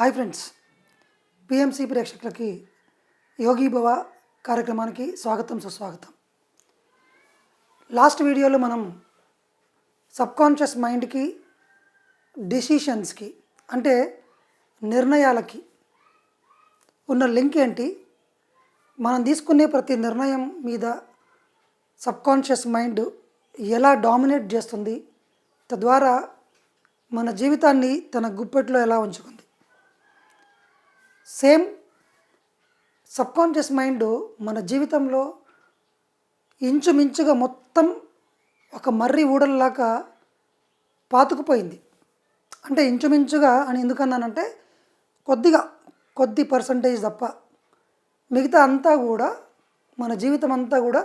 Hi friends, PMC ప్రేక్షకులకి యోగి భవ కార్యక్రమానికి స్వాగతం సుస్వాగతం. లాస్ట్ వీడియోలో మనం సబ్కాన్షియస్ మైండ్కి, డిసిషన్స్కి అంటే నిర్ణయాలకి ఉన్న లింక్ ఏంటి, మనం తీసుకునే ప్రతి నిర్ణయం మీద సబ్కాన్షియస్ మైండ్ ఎలా డామినేట్ చేస్తుంది, తద్వారా మన జీవితాన్ని తన గుప్పెట్లో ఎలా ఉంచుకుంది. సేమ్ సబ్కాన్షియస్ మైండ్ మన జీవితంలో ఇంచుమించుగా మొత్తం ఒక మర్రి ఊడల్లాగా పాతుకుపోయింది. అంటే ఇంచుమించుగా అని ఎందుకన్నానంటే కొద్ది పర్సంటేజ్ తప్ప మిగతా అంతా కూడా మన జీవితం అంతా కూడా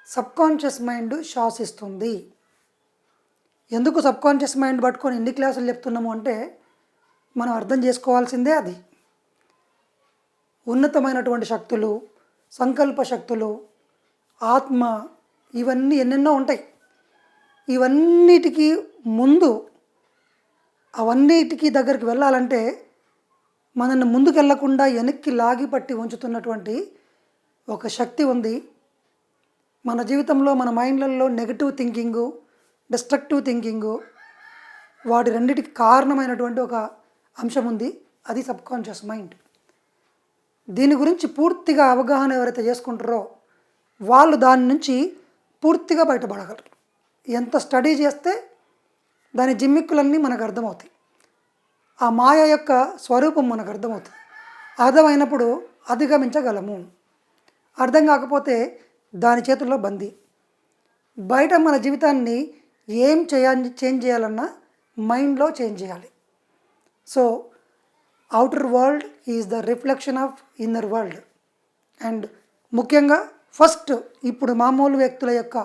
సబ్కాన్షియస్ మైండ్ శాసిస్తుంది. ఎందుకు సబ్కాన్షియస్ మైండ్ పట్టుకొని ఎన్ని క్లాసులు చెప్తున్నాము అంటే మనం అర్థం చేసుకోవాల్సిందే. అది ఉన్నతమైనటువంటి శక్తులు, సంకల్ప శక్తులు, ఆత్మ, ఇవన్నీ ఎన్నెన్నో ఉంటాయి. ఇవన్నిటికీ ముందు అవన్నిటికీ దగ్గరికి వెళ్ళాలంటే మనల్ని ముందుకు వెళ్ళకుండా వెనక్కి లాగి పట్టి ఉంచుతున్నటువంటి ఒక శక్తి ఉంది. మన జీవితంలో మన మైండ్లలో నెగటివ్ థింకింగు, డిస్ట్రక్టివ్ థింకింగు, వాటి రెండింటికి కారణమైనటువంటి ఒక అంశం ఉంది. అది సబ్కాన్షియస్ మైండ్. దీని గురించి పూర్తిగా అవగాహన ఎవరైతే చేసుకుంటారో వాళ్ళు దాని నుంచి పూర్తిగా బయటపడగలరు. ఎంత స్టడీ చేస్తే దాని జిమ్మిక్కులన్నీ మనకు అర్థమవుతాయి. ఆ మాయ యొక్క స్వరూపం మనకు అర్థమవుతుంది. అర్థమైనప్పుడు అధిగమించగలము. అర్థం కాకపోతే దాని చేతుల్లో బందీ. బయట మన జీవితాన్ని చేంజ్ చేయాలన్నా మైండ్లో చేంజ్ చేయాలి. So outer world is the reflection of inner world. And ముఖ్యంగా ఫస్ట్ ఇప్పుడు మామూలు వ్యక్తుల యొక్క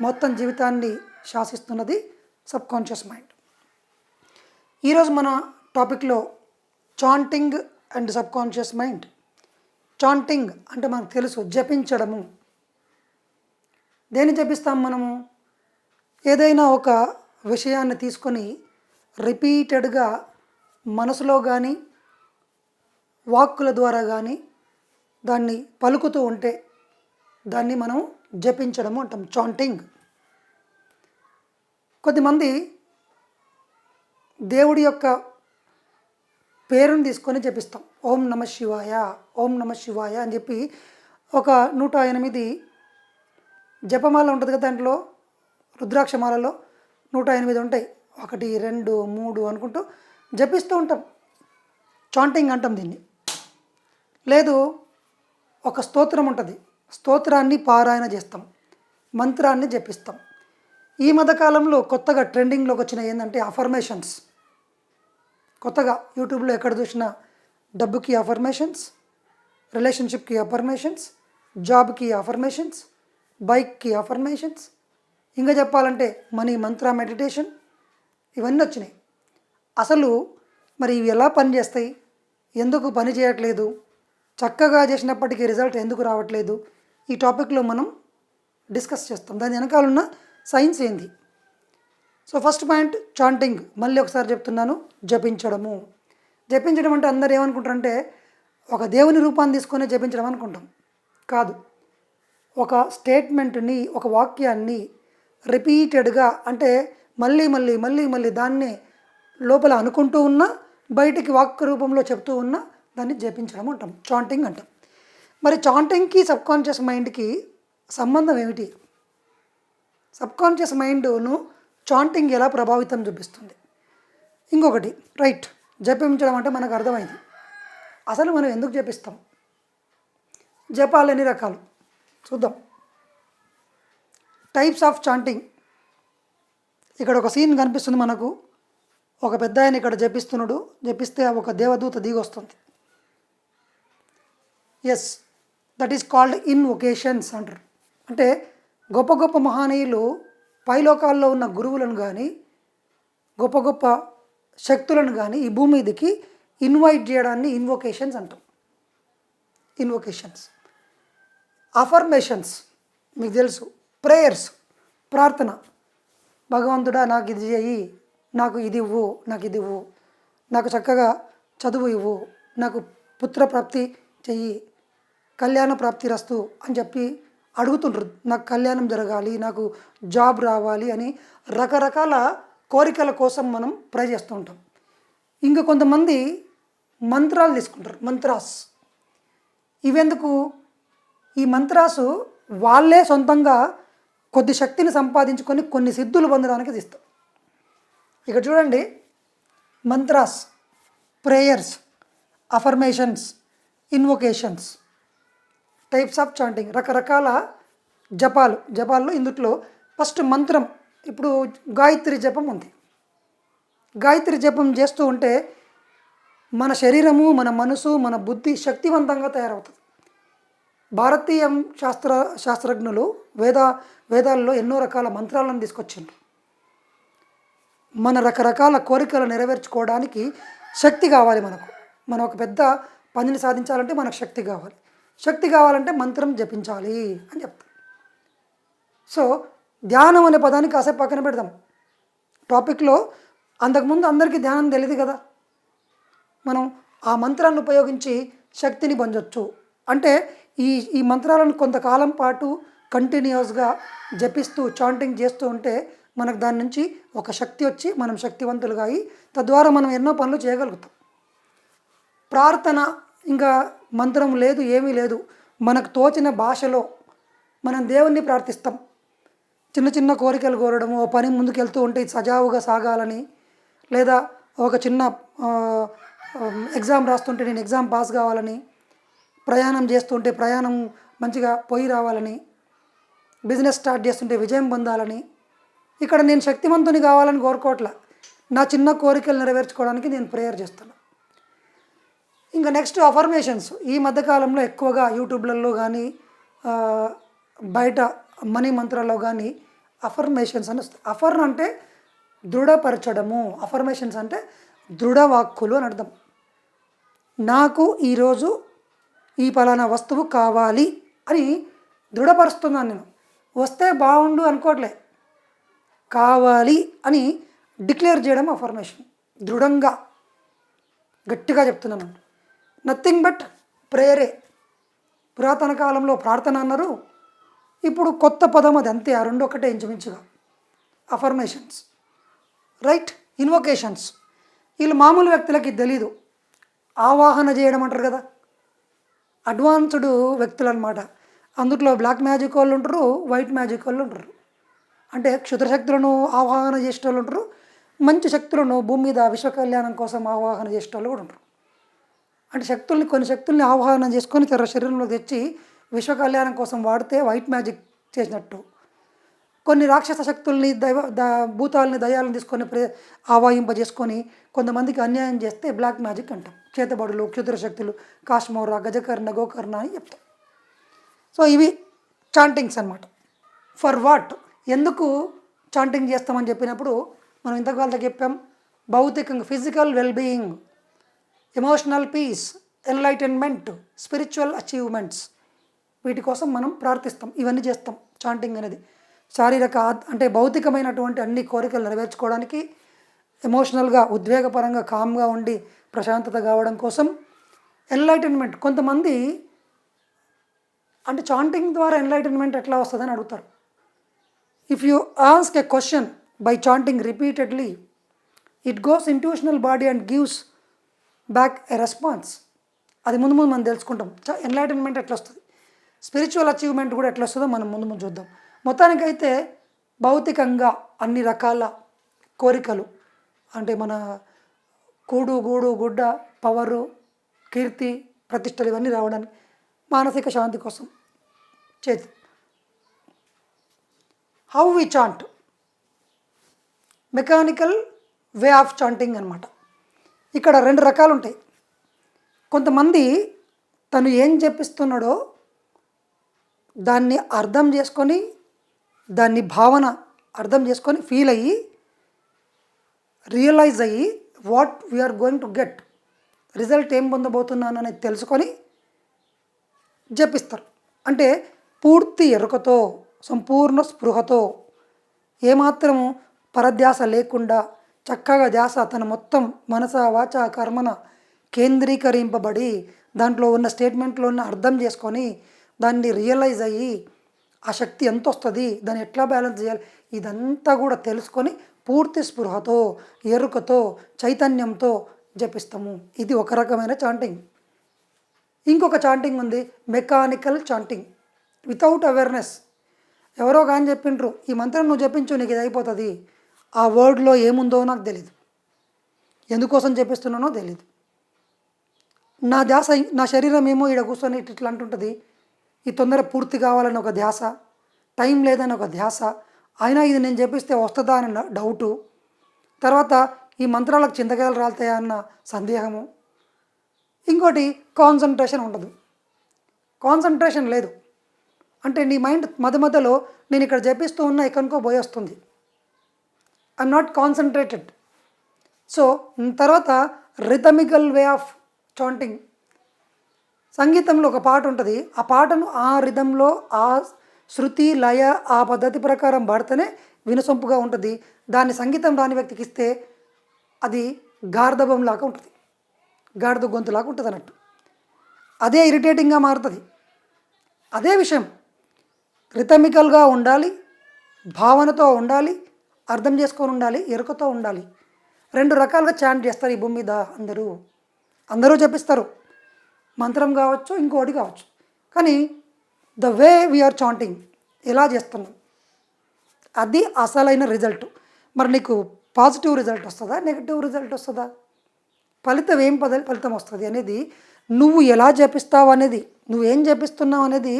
మొత్తం జీవితాన్ని శాసిస్తున్నది సబ్కాన్షియస్ మైండ్. ఈరోజు మన టాపిక్లో chanting and subconscious mind. Chanting అంటే మనకు తెలుసు, జపించడము. దేన్ని జపిస్తాం మనము? ఏదైనా ఒక విషయాన్ని తీసుకొని రిపీటెడ్గా మనసులో కానీ వాక్కుల ద్వారా కానీ దాన్ని పలుకుతూ ఉంటే దాన్ని మనం జపించడము అంటాం, చాంటింగ్. కొద్దిమంది దేవుడి యొక్క పేరుని తీసుకొని జపిస్తాం. ఓం నమ శివాయ, ఓం నమ శివాయ అని చెప్పి ఒక 108 జపమాల ఉంటుంది కదా, దాంట్లో రుద్రాక్షమాలలో 108 ఉంటాయి. 1, 2, 3 అనుకుంటూ జపిస్తూ ఉంటాం. చాంటింగ్ అంటాం దీన్ని. లేదు, ఒక స్తోత్రం ఉంటుంది, స్తోత్రాన్ని పారాయణ చేస్తాం, మంత్రాన్ని జపిస్తాం. ఈ మధ్యకాలంలో కొత్తగా ట్రెండింగ్లోకి వచ్చిన ఏంటంటే అఫర్మేషన్స్. కొత్తగా యూట్యూబ్లో ఎక్కడ చూసినా డబ్బుకి అఫర్మేషన్స్, రిలేషన్షిప్కి అఫర్మేషన్స్, జాబ్కి అఫర్మేషన్స్, బైక్కి అఫర్మేషన్స్, ఇంకా చెప్పాలంటే మనీ మంత్ర మెడిటేషన్, ఇవన్నీ వచ్చినాయి. అసలు మరి ఇవి ఎలా పనిచేస్తాయి, ఎందుకు పని చేయట్లేదు, చక్కగా చేసినప్పటికీ రిజల్ట్ ఎందుకు రావట్లేదు, ఈ టాపిక్లో మనం డిస్కస్ చేస్తాం. దాని వెనకాలన్న సైన్స్ ఏంది. So first point chanting. మళ్ళీ ఒకసారి చెప్తున్నాను, జపించడము. జపించడం అంటే అందరు ఏమనుకుంటారంటే ఒక దేవుని రూపాన్ని తీసుకొని జపించడం అనుకుంటాం. కాదు, ఒక స్టేట్మెంట్ని, ఒక వాక్యాన్ని రిపీటెడ్గా అంటే మళ్ళీ మళ్ళీ మళ్ళీ మళ్ళీ దాన్నే లోపల అనుకుంటూ ఉన్నా, బయటికి వాక్య రూపంలో చెప్తూ ఉన్నా దాన్ని జపించడం అంటాం, చాంటింగ్ అంటాం. మరి చాంటింగ్కి సబ్కాన్షియస్ మైండ్కి సంబంధం ఏమిటి? సబ్కాన్షియస్ మైండ్ను చాంటింగ్ ఎలా ప్రభావితం చూపిస్తుంది? ఇంకొకటి, రైట్, జపించడం అంటే మనకు అర్థమైంది. అసలు మనం ఎందుకు జపిస్తాం? జపాలు ఎన్ని రకాలు చూద్దాం. Types of chanting. ఇక్కడ ఒక సీన్ కనిపిస్తుంది మనకు. ఒక పెద్ద ఆయన ఇక్కడ జపిస్తున్నాడు. జపిస్తే ఒక దేవదూత దిగి వస్తుంది. Yes, that is called invocations అంటారు. అంటే గొప్ప గొప్ప మహానీయులు పైలోకాల్లో ఉన్న గురువులను కానీ గొప్ప గొప్ప శక్తులను కానీ ఈ భూమి మీదకి ఇన్వైట్ చేయడాన్ని ఇన్వొకేషన్స్ అంటాం. ఇన్వొకేషన్స్. అఫర్మేషన్స్ మీకు తెలుసు, ప్రేయర్స్, ప్రార్థన. భగవంతుడా నాకు ఇది చెయ్యి, నాకు ఇది ఇవ్వు, నాకు ఇది ఇవ్వు, నాకు చక్కగా చదువు ఇవ్వు, నాకు పుత్ర ప్రాప్తి చెయ్యి, కళ్యాణ ప్రాప్తి రస్తు అని చెప్పి అడుగుతుంటారు. నాకు కళ్యాణం జరగాలి, నాకు జాబ్ రావాలి అని రకరకాల కోరికల కోసం మనం ప్రే చేస్తూ ఉంటాం. ఇంకా కొంతమంది మంత్రాలు తీసుకుంటారు, మంత్రాస్. ఇవెందుకు? ఈ మంత్రాసు వాళ్ళే సొంతంగా కొద్ది శక్తిని సంపాదించుకొని కొన్ని సిద్ధులు పొందడానికి తీస్తారు. ఇక్కడ చూడండి, mantras, prayers, affirmations, invocations, types of chanting, రకరకాల జపాల్లో ఇందులో ఫస్ట్ మంత్రం. ఇప్పుడు గాయత్రి జపం ఉంది. గాయత్రి జపం చేస్తూ ఉంటే మన శరీరము, మన మనసు, మన బుద్ధి శక్తివంతంగా తయారవుతుంది. భారతీయ శాస్త్రజ్ఞులు వేదాల్లో ఎన్నో రకాల మంత్రాలను తీసుకొచ్చిండ్రు. మన రకరకాల కోరికలు నెరవేర్చుకోవడానికి శక్తి కావాలి మనకు. మనం ఒక పెద్ద పనిని సాధించాలంటే మనకు శక్తి కావాలి. శక్తి కావాలంటే మంత్రం జపించాలి అని చెప్తారు. సో ధ్యానం అనే పదాన్ని కాసేపు పక్కన పెడదాం. టాపిక్లో అంతకుముందు అందరికీ ధ్యానం తెలియదు కదా. మనం ఆ మంత్రాన్ని ఉపయోగించి శక్తిని పొందొచ్చు. అంటే ఈ మంత్రాలను కొంతకాలం పాటు కంటిన్యూస్గా జపిస్తూ చాంటింగ్ చేస్తూ ఉంటే మనకు దాని నుంచి ఒక శక్తి వచ్చి మనం శక్తివంతులుగా అయ్యి తద్వారా మనం ఎన్నో పనులు చేయగలుగుతాం. ప్రార్థన ఇంకా మంత్రం లేదు, ఏమీ లేదు. మనకు తోచిన భాషలో మనం దేవుణ్ణి ప్రార్థిస్తాం. చిన్న చిన్న కోరికలు కోరడము, ఓ పని ముందుకెళ్తూ ఉంటే ఇది సజావుగా సాగాలని, లేదా ఒక చిన్న ఎగ్జామ్ రాస్తుంటే నేను ఎగ్జామ్ పాస్ కావాలని, ప్రయాణం చేస్తుంటే ప్రయాణం మంచిగా పోయి రావాలని, బిజినెస్ స్టార్ట్ చేస్తుంటే విజయం పొందాలని. ఇక్కడ నేను శక్తివంతుని కావాలని కోరుకోవట్లా, నా చిన్న కోరికలు నెరవేర్చుకోవడానికి నేను ప్రేయర్ చేస్తాను. ఇంకా నెక్స్ట్ అఫర్మేషన్స్. ఈ మధ్యకాలంలో ఎక్కువగా యూట్యూబ్లలో కానీ బయట మనీ మంత్రాల్లో కానీ అఫర్మేషన్స్ అని వస్తాయి. అఫర్న్ అంటే దృఢపరచడము, అఫర్మేషన్స్ అంటే దృఢవాక్కులు అని అర్థం. నాకు ఈరోజు ఈ పలానా వస్తువు కావాలి అని దృఢపరుస్తున్నాను. నేను వస్తే బాగుండు అనుకోవట్లే, కావాలి అని డిక్లేర్ చేయడం అఫర్మేషన్. దృఢంగా గట్టిగా చెప్తున్నాను. నథింగ్ బట్ ప్రేయరే. పురాతన కాలంలో ప్రార్థన అన్నారు, ఇప్పుడు కొత్త పదం అది, అంతే. ఆ రెండు ఒకటే ఇంచుమించుగా. Affirmations, right. ఇన్వొకేషన్స్ వీళ్ళు మామూలు వ్యక్తులకి తెలీదు. ఆవాహన చేయడం అంటారు కదా, అడ్వాన్స్డ్ వ్యక్తులు అనమాట. అందులో బ్లాక్ మ్యాజిక్ వాళ్ళు ఉంటారు, వైట్ మ్యాజిక్ వాళ్ళు ఉంటారు. అంటే క్షుద్రశక్తులను ఆవాహన చేసే వాళ్ళు ఉంటారు, మంచి శక్తులను భూమి మీద విశ్వ కళ్యాణం కోసం ఆవాహన చేసే వాళ్ళు కూడా ఉంటారు. అంటే కొన్ని శక్తుల్ని ఆవాహన చేసుకొని శరీరంలో తెచ్చి విశ్వ కళ్యాణం కోసం వాడితే వైట్ మ్యాజిక్ చేసినట్టు. కొన్ని రాక్షస శక్తుల్ని భూతాలని దయ్యాలను తీసుకొని ఆవాహింపజేసుకొని కొంతమందికి అన్యాయం చేస్తే బ్లాక్ మ్యాజిక్ అంటాం. చేతబడులు, క్షుద్రశక్తులు, కాశ్మోర, గజకర్ణ, గోకర్ణ అని చెప్తాం. సో ఇవి చాంటింగ్స్ అన్నమాట. ఫర్ వాట్, ఎందుకు చాంటింగ్ చేస్తామని చెప్పినప్పుడు మనం ఇంతకాలంతో చెప్పాం. భౌతికంగా physical wellbeing, emotional peace, enlightenment, spiritual achievements, వీటి కోసం మనం ప్రార్థిస్తాం. ఇవన్నీ చేస్తాం. చాంటింగ్ అనేది శారీరక అంటే భౌతికమైనటువంటి అన్ని కోరికలు నెరవేర్చుకోవడానికి, ఎమోషనల్గా ఉద్వేగపరంగా కామ్గా ఉండి ప్రశాంతత కావడం కోసం, ఎన్లైటన్మెంట్. కొంతమంది అంటే చాంటింగ్ ద్వారా ఎన్లైటన్మెంట్ ఎట్లా వస్తుందని అడుగుతారు. If you ask a question by chanting repeatedly, it goes intuitional body and gives back a response. అది ముందు మనం తెలుసుకుంటాం. ఎన్లైటన్మెంట్ ఎట్లా వస్తుంది, స్పిరిచువల్ అచీవ్మెంట్ కూడా ఎట్లా వస్తుందో మనం ముందు చూద్దాం. మొత్తానికైతే భౌతికంగా అన్ని రకాల కోరికలు అంటే మన కూడు గూడు గుడ్డ, పవరు, కీర్తి, ప్రతిష్టలు ఇవన్నీ రావడానికి, మానసిక శాంతి కోసం చేతి. How we chant, mechanical way of chanting అనమాట. ఇక్కడ రెండు రకాలు ఉంటాయి. కొంతమంది తను ఏం చెప్పిస్తున్నాడో దాన్ని అర్థం చేసుకొని, దాన్ని భావన అర్థం చేసుకొని ఫీల్ అయ్యి, రియలైజ్ అయ్యి what we are going to get, result ఏం పొందబోతున్నాను అనేది తెలుసుకొని జపిస్తారు. అంటే పూర్తి ఎరుకతో, సంపూర్ణ స్పృహతో, ఏమాత్రము పరధ్యాస లేకుండా చక్కగా ధ్యాస తన మొత్తం మనస వాచ కర్మన కేంద్రీకరింపబడి దాంట్లో ఉన్న స్టేట్మెంట్లో ఉన్న అర్థం చేసుకొని దాన్ని రియలైజ్ అయ్యి ఆ శక్తి ఎంత వస్తుంది, దాన్ని ఎట్లా బ్యాలెన్స్ చేయాలి, ఇదంతా కూడా తెలుసుకొని పూర్తి స్పృహతో, ఎరుకతో, చైతన్యంతో జపిస్తాము. ఇది ఒక రకమైన చాంటింగ్. ఇంకొక చాంటింగ్ ఉంది, మెకానికల్ చాంటింగ్, వితౌట్ అవేర్నెస్. ఎవరో కానీ చెప్పిండ్రు, ఈ మంత్రం నువ్వు జపించు నీకు ఇది అయిపోతుంది. ఆ వర్డ్లో ఏముందో నాకు తెలీదు, ఎందుకోసం చెప్పిస్తున్నానో తెలీదు. నా ధ్యాస, నా శరీరం ఏమో ఇక్కడ కూర్చొని ఇట్లా అంటుంటుంది, ఈ తొందర పూర్తి కావాలని ఒక ధ్యాస, టైం లేదని ఒక ధ్యాస, అయినా ఇది నేను చెప్పిస్తే వస్తుందా అని డౌటు, తర్వాత ఈ మంత్రాలకు చింతకాయలు రాలుతాయా అన్న సందేహము, ఇంకోటి కాన్సన్ట్రేషన్ ఉండదు. కాన్సన్ట్రేషన్ లేదు అంటే నీ మైండ్ మధ్యలో నేను ఇక్కడ జపిస్తూ ఉన్నా ఎక్కడికో పోయి వస్తుంది. I'm not concentrated. సో తర్వాత రిథమికల్ వే ఆఫ్ చాంటింగ్. సంగీతంలో ఒక పాట ఉంటుంది, ఆ పాటను ఆ రిథంలో ఆ శృతి లయ ఆ పద్ధతి ప్రకారం పాడితేనే వినసొంపుగా ఉంటుంది. దాన్ని సంగీతం రాని వ్యక్తికి ఇస్తే అది గార్ధబంలాగా ఉంటుంది, గాడిద గొంతులాగా ఉంటుంది అన్నట్టు. అదే ఇరిటేటింగ్గా మారుతుంది. అదే విషయం, రిథమికల్గా ఉండాలి, భావనతో ఉండాలి, అర్థం చేసుకొని ఉండాలి, ఎరుకతో ఉండాలి. రెండు రకాలుగా చాంట్ చేస్తారు ఈ భూమి మీద. అందరూ జపిస్తారు, మంత్రం కావచ్చు ఇంకోటి కావచ్చు. కానీ ద వే వీఆర్ చాంటింగ్, ఎలా చేస్తున్నాం, అది అసలైన రిజల్ట్. మరి నీకు పాజిటివ్ రిజల్ట్ వస్తుందా, నెగిటివ్ రిజల్ట్ వస్తుందా, ఫలితం ఏం ఫలితం వస్తుంది అనేది, నువ్వు ఎలా జపిస్తావు అనేది, నువ్వేం జపిస్తున్నావు అనేది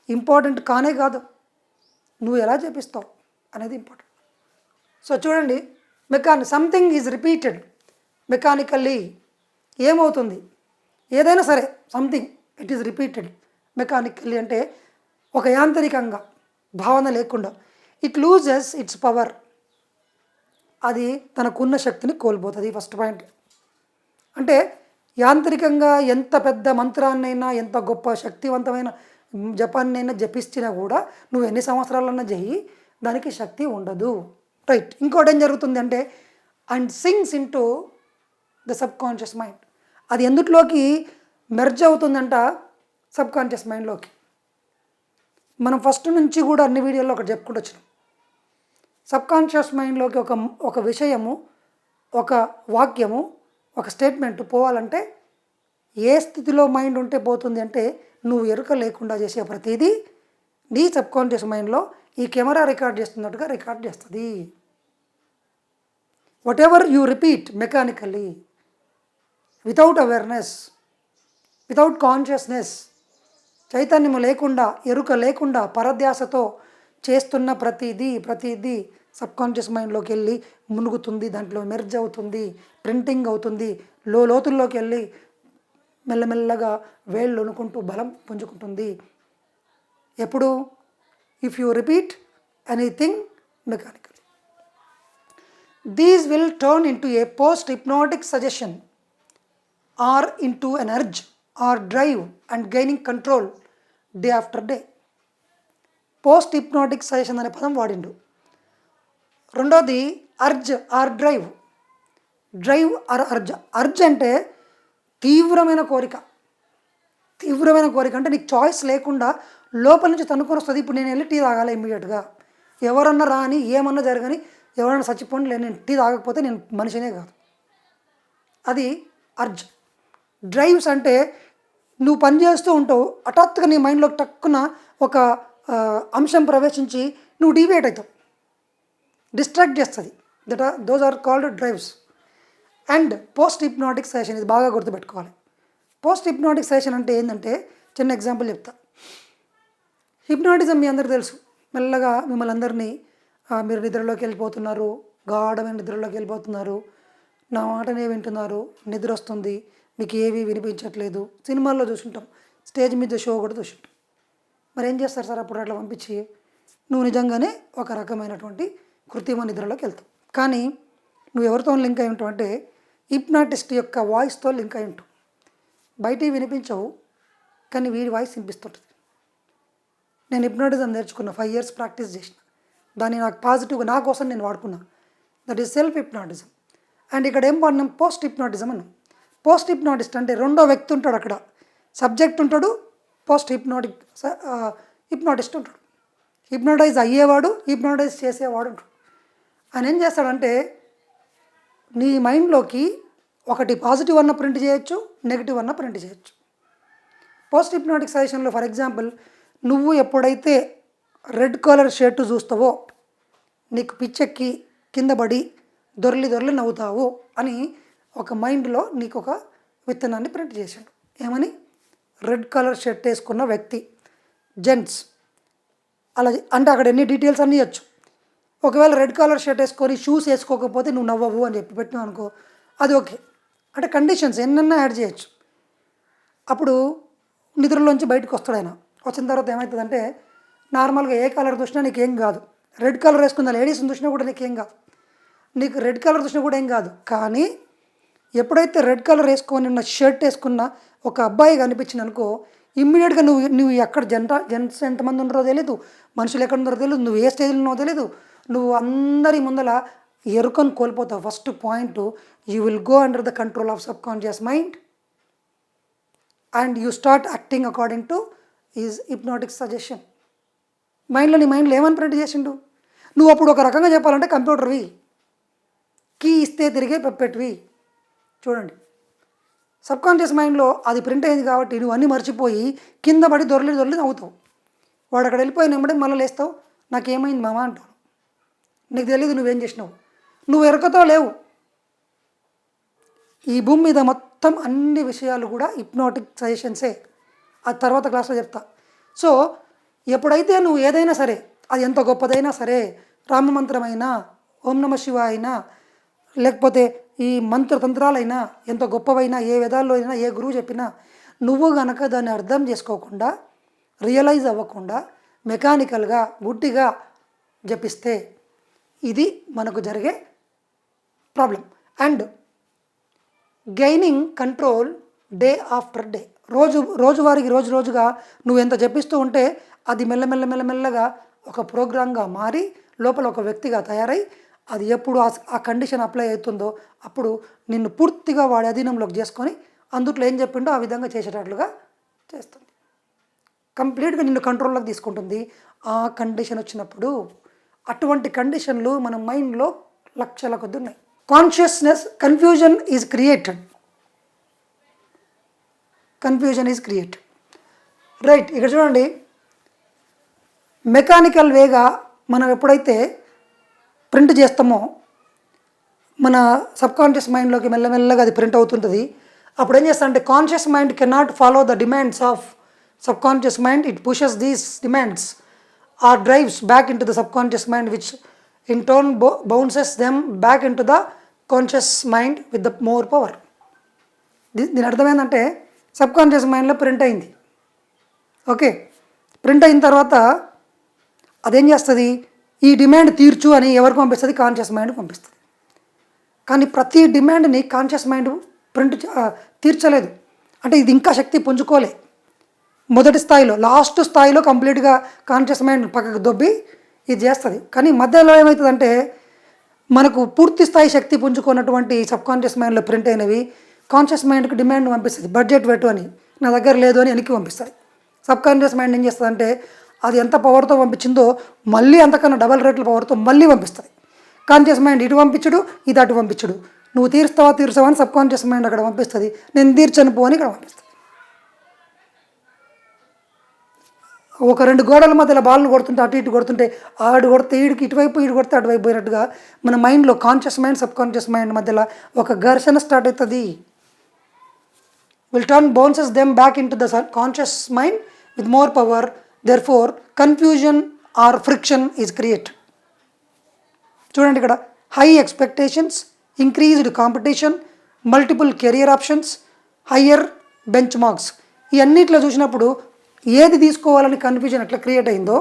ఇంపార్టెంట్ కానే కాదు, నువ్వు ఎలా జపిస్తావు అనేది ఇంపార్టెంట్. సో చూడండి, సంథింగ్ ఈజ్ రిపీటెడ్ మెకానికల్లీ. ఏమవుతుంది, ఏదైనా సరే something it is repeated mechanically అంటే ఒక యాంత్రికంగా, భావన లేకుండా, ఇట్ లూజెస్ ఇట్స్ పవర్, అది తనకున్న శక్తిని కోల్పోతుంది. First point. అంటే యాంత్రికంగా ఎంత పెద్ద మంత్రాన్నైనా, ఎంత గొప్ప శక్తివంతమైన జపాన్నైనా జపిస్తున్నా కూడా నువ్వు ఎన్ని సంవత్సరాలన్నా చెయ్యి, దానికి శక్తి ఉండదు. రైట్. ఇంకోటి ఏం జరుగుతుంది అంటే, and sinks into the subconscious mind. అది ఎందులోకి మెర్జ్ అవుతుందంట, సబ్ కాన్షియస్ మైండ్లోకి. మనం ఫస్ట్ నుంచి కూడా అన్ని వీడియోల్లో ఒకటి చెప్పుకుంటూ వచ్చినాం. సబ్ కాన్షియస్ మైండ్లోకి ఒక విషయము, ఒక వాక్యము, ఒక స్టేట్మెంట్ పోవాలంటే ఏ స్థితిలో మైండ్ ఉంటే పోతుంది అంటే, నువ్వు ఎరుక లేకుండా చేసే ప్రతిదీ నీ సబ్ కాన్షియస్ మైండ్లో ఈ కెమెరా రికార్డ్ చేస్తున్నట్టుగా రికార్డ్ చేస్తుంది. What ever you repeat mechanically, without awareness, without consciousness, చైతన్యము లేకుండా, ఎరుక లేకుండా, పరధ్యాసతో చేస్తున్న ప్రతిదీ సబ్ కాన్షియస్ మైండ్లోకి వెళ్ళి మునుగుతుంది, దాంట్లో మెర్జ్ అవుతుంది, ప్రింటింగ్ అవుతుంది, లోతుల్లోకి వెళ్ళి మెల్లమెల్లగా వేళ్ళు వణుకుంటూ బలం పుంజుకుంటుంది. ఎప్పుడు? If you repeat anything mechanical. These will turn into a post hypnotic suggestion or into an urge or drive and gaining control day after day. Post hypnotic suggestion అనే పదం వాడిండు. రెండోది urge or drive. Drive or urge. Urge అంటే తీవ్రమైన కోరిక. తీవ్రమైన కోరిక అంటే నీకు చాయిస్ లేకుండా లోపల నుంచి తనుకొని వస్తుంది. ఇప్పుడు నేను వెళ్ళి టీ తాగాలి ఇమ్మీడియట్గా, ఎవరన్నా రాని, ఏమన్నా జరగని, ఎవరన్నా చచ్చిపోండి, నేను టీ తాగకపోతే నేను మనిషినే కాదు. అది అర్జ్. డ్రైవ్స్ అంటే నువ్వు పని చేస్తూ ఉంటావు, హఠాత్తుగా నీ మైండ్లోకి టక్కున ఒక అంశం ప్రవేశించి నువ్వు డివేట్ అవుతావు, డిస్ట్రాక్ట్ చేస్తుంది. Those are called drives. And post hypnotic session, ఇది బాగా గుర్తుపెట్టుకోవాలి. పోస్ట్ హిప్నాటిక్ సెషన్ అంటే ఏంటంటే, చిన్న ఎగ్జాంపుల్ చెప్తా. హిప్నాటిజం మీ అందరికీ తెలుసు. మెల్లగా మిమ్మల్ని అందరినీ మీరు నిద్రలోకి వెళ్ళిపోతున్నారు, గాఢమైన నిద్రలోకి వెళ్ళిపోతున్నారు, నా మాటనే వింటున్నారు, నిద్ర వస్తుంది, మీకు ఏవి వినిపించట్లేదు. సినిమాల్లో చూసుంటాం, స్టేజ్ మీద షో కూడా చూసుంటాం. మరి ఏం చేస్తారు సార్ అప్పుడు అట్లా పంపించి? నువ్వు నిజంగానే ఒక రకమైనటువంటి కృత్రిమ నిద్రలోకి వెళ్తావు. కానీ నువ్వు ఎవరితో లింక్ అయి ఉంటావు అంటే, హిప్నాటిస్ట్ యొక్క వాయిస్తో లింక్ అయి ఉంటావు. బయటికి వినిపించవు, కానీ వీడి వాయిస్ వినిపిస్తుంటుంది. నేను హిప్నాటిజం నేర్చుకున్నా, 5 years ప్రాక్టీస్ చేసిన, దాన్ని నాకు పాజిటివ్గా నా కోసం నేను వాడుకున్నా. That is self hypnotism. అండ్ ఇక్కడ ఏం వాడినాం? పోస్ట్ హిప్నాటిజం అన్నాం. పోస్ట్ హిప్నాటిస్ట్ అంటే రెండో వ్యక్తి ఉంటాడు అక్కడ. సబ్జెక్ట్ ఉంటాడు, పోస్ట్ హిప్నాటిస్ట్ ఉంటాడు. హిప్నటైజ్ అయ్యేవాడు, హిప్నటైజ్ చేసేవాడు ఉంటాడు. ఆయన ఏం చేస్తాడంటే నీ మైండ్లోకి ఒకటి పాజిటివ్ అన్న ప్రింట్ చేయొచ్చు, నెగిటివ్ అన్న ప్రింట్ చేయొచ్చు. పోస్ట్ హిప్నాటిక్ సజెషన్లో ఫర్ ఎగ్జాంపుల్, నువ్వు ఎప్పుడైతే రెడ్ కలర్ షర్ట్ చూస్తావో నీకు పిచ్చెక్కి కింద పడి దొర్లి దొర్లి నవ్వుతావు అని ఒక మైండ్లో నీకు ఒక విత్తనాన్ని ప్రింట్ చేశాడు. ఏమని? రెడ్ కలర్ షర్ట్ వేసుకున్న వ్యక్తి, జెంట్స్ అలా. అంటే అక్కడ ఎన్ని డీటెయిల్స్ అన్నీ ఇవ్వచ్చు. ఒకవేళ రెడ్ కలర్ షర్ట్ వేసుకొని షూస్ వేసుకోకపోతే నువ్వు నవ్వవు అని చెప్పి పెట్టినావు అనుకో, అది ఓకే. అంటే కండిషన్స్ ఎన్నన్నా యాడ్ చేయొచ్చు. అప్పుడు నిద్రలోంచి బయటకు వస్తాడు ఆయన. వచ్చిన తర్వాత ఏమవుతుందంటే నార్మల్గా ఏ కలర్ చూసినా నీకేం కాదు. రెడ్ కలర్ వేసుకున్న లేడీస్ని చూసినా కూడా నీకేం కాదు. నీకు రెడ్ కలర్ చూసినా కూడా ఏం కాదు. కానీ ఎప్పుడైతే రెడ్ కలర్ వేసుకొని ఉన్న షర్ట్ వేసుకున్న ఒక అబ్బాయి కనిపించింది అనుకో, ఇమ్మీడియట్గా నువ్వు ఎక్కడ జెంట్స్ ఎంతమంది ఉన్నారో తెలియదు, మనుషులు ఎక్కడ ఉన్నారో తెలియదు, నువ్వు ఏ స్టేజ్లో ఉన్నావో తెలియదు, నువ్వు అందరి ముందల ఎరుకను కోల్పోతావు. First point, you will go under the control of subconscious mind and you start acting according to is hypnotic suggestion. నీ మైండ్లో ఏమని ప్రింట్ చేసిండు? నువ్వు అప్పుడు ఒక రకంగా చెప్పాలంటే కంప్యూటర్వి, కీ ఇస్తే తిరిగే పెప్పెట్వి. చూడండి, సబ్కాన్షియస్ మైండ్లో అది ప్రింట్ అయింది కాబట్టి నువ్వు అన్నీ మర్చిపోయి కింద పడి దొరలి నవ్వుతావు. వాడు అక్కడ వెళ్ళిపోయిన వెంబడే మళ్ళీ లేస్తావు, నాకేమైంది మామ అంటావు. నీకు తెలియదు నువ్వేం చేసినావు, నువ్వు ఎరకతో లేవు. ఈ భూమి మీద మొత్తం అన్ని విషయాలు కూడా హిప్నాటిక్ సజెషన్సే. అది తర్వాత క్లాస్లో చెప్తా. సో ఎప్పుడైతే నువ్వు ఏదైనా సరే, అది ఎంత గొప్పదైనా సరే, రామమంత్రమైనా, ఓం నమ శివ అయినా, లేకపోతే ఈ మంత్రతంత్రాలైనా, ఎంత గొప్పవైనా, ఏ వేదాల్లో అయినా, ఏ గురువు చెప్పినా, నువ్వు గనక దాన్ని అర్థం చేసుకోకుండా, రియలైజ్ అవ్వకుండా, మెకానికల్గా గుడ్డిగా జపిస్తే ఇది మనకు జరిగే problem. And gaining control day after day, రోజువారికి రోజుగా నువ్వు ఎంత జపిస్తూ ఉంటే అది మెల్లమెల్లగా ఒక ప్రోగ్రామ్గా మారి లోపల ఒక వ్యక్తిగా తయారై, అది ఎప్పుడు ఆ కండిషన్ అప్లై అవుతుందో అప్పుడు నిన్ను పూర్తిగా వాడి అధీనంలోకి చేసుకొని అందుట్లో ఏం చెప్పిండో ఆ విధంగా చేసేటట్లుగా చేస్తుంది. కంప్లీట్గా నిన్ను కంట్రోల్లోకి తీసుకుంటుంది. ఆ కండిషన్ వచ్చినప్పుడు అటువంటి కండిషన్లు మన మైండ్లో లక్షల కొద్ది ఉన్నాయి. Consciousness confusion is created. Right, ఇక్కడ చూడండి, మెకానికల్ వేగా మనం ఎప్పుడైతే ప్రింట్ చేస్తామో మన సబ్కాన్షియస్ మైండ్లోకి మెల్లమెల్లగా అది ప్రింట్ అవుతుంటుంది. అప్పుడు ఏం చేస్తా అంటే conscious mind cannot follow the demands of subconscious mind. It pushes these demands or drives back into the subconscious mind which in turn bounces them back into the conscious mind with the more power. దీని అర్థం ఏంటంటే subconscious మైండ్లో print అయింది. Okay, print అయిన తర్వాత అదేం చేస్తుంది, ఈ డిమాండ్ తీర్చు అని ఎవరికి పంపిస్తుంది? కాన్షియస్ మైండ్ పంపిస్తుంది. కానీ ప్రతి డిమాండ్ని కాన్షియస్ మైండ్ తీర్చలేదు. అంటే ఇది ఇంకా శక్తి పుంజుకోలే. మొదటి స్థాయిలో, లాస్ట్ స్థాయిలో కంప్లీట్గా కాన్షియస్ మైండ్ పక్కకు దొబ్బి ఇది చేస్తుంది. కానీ మధ్యలో ఏమవుతుందంటే మనకు పూర్తి స్థాయి శక్తి పుంజుకున్నటువంటి సబ్కాన్షియస్ మైండ్లో ప్రింట్ అయినవి కాన్షియస్ మైండ్కి డిమాండ్ పంపిస్తుంది, బడ్జెట్ పెట్టు అని, నా దగ్గర లేదు అని వెనక్కి పంపిస్తుంది. సబ్కాన్షియస్ మైండ్ ఏం చేస్తుంది అంటే అది ఎంత పవర్తో పంపించిందో మళ్ళీ అంతకన్నా డబల్ రేట్ల పవర్తో మళ్ళీ పంపిస్తుంది. కాన్షియస్ మైండ్ ఇటు పంపించడు, ఇది అటు పంపించడు. నువ్వు తీర్చావా అని సబ్కాన్షియస్ మైండ్ అక్కడ పంపిస్తుంది, నేను తీర్చను పో అని ఇక్కడ పంపిస్తుంది. ఒక రెండు గోడల మధ్యలో బాల్ను కొడుతుంటే అటు ఇటు కొడుతుంటే ఆడు కొడితే ఈడికి ఇటువైపు, ఈడు కొడితే అటువైపు పోయినట్టుగా మన మైండ్లో కాన్షియస్ మైండ్ సబ్కాన్షియస్ మైండ్ మధ్యలో ఒక ఘర్షణ స్టార్ట్ అవుతుంది. Will turn bounces them back into the conscious mind with more power, therefore confusion or friction is created. చూడండి, ఇక్కడ high expectations, increased competition, multiple career options, higher bench marks, ఈ అన్నిట్లో చూసినప్పుడు ఏది తీసుకోవాలని కన్ఫ్యూజన్ ఎట్లా create అయిందో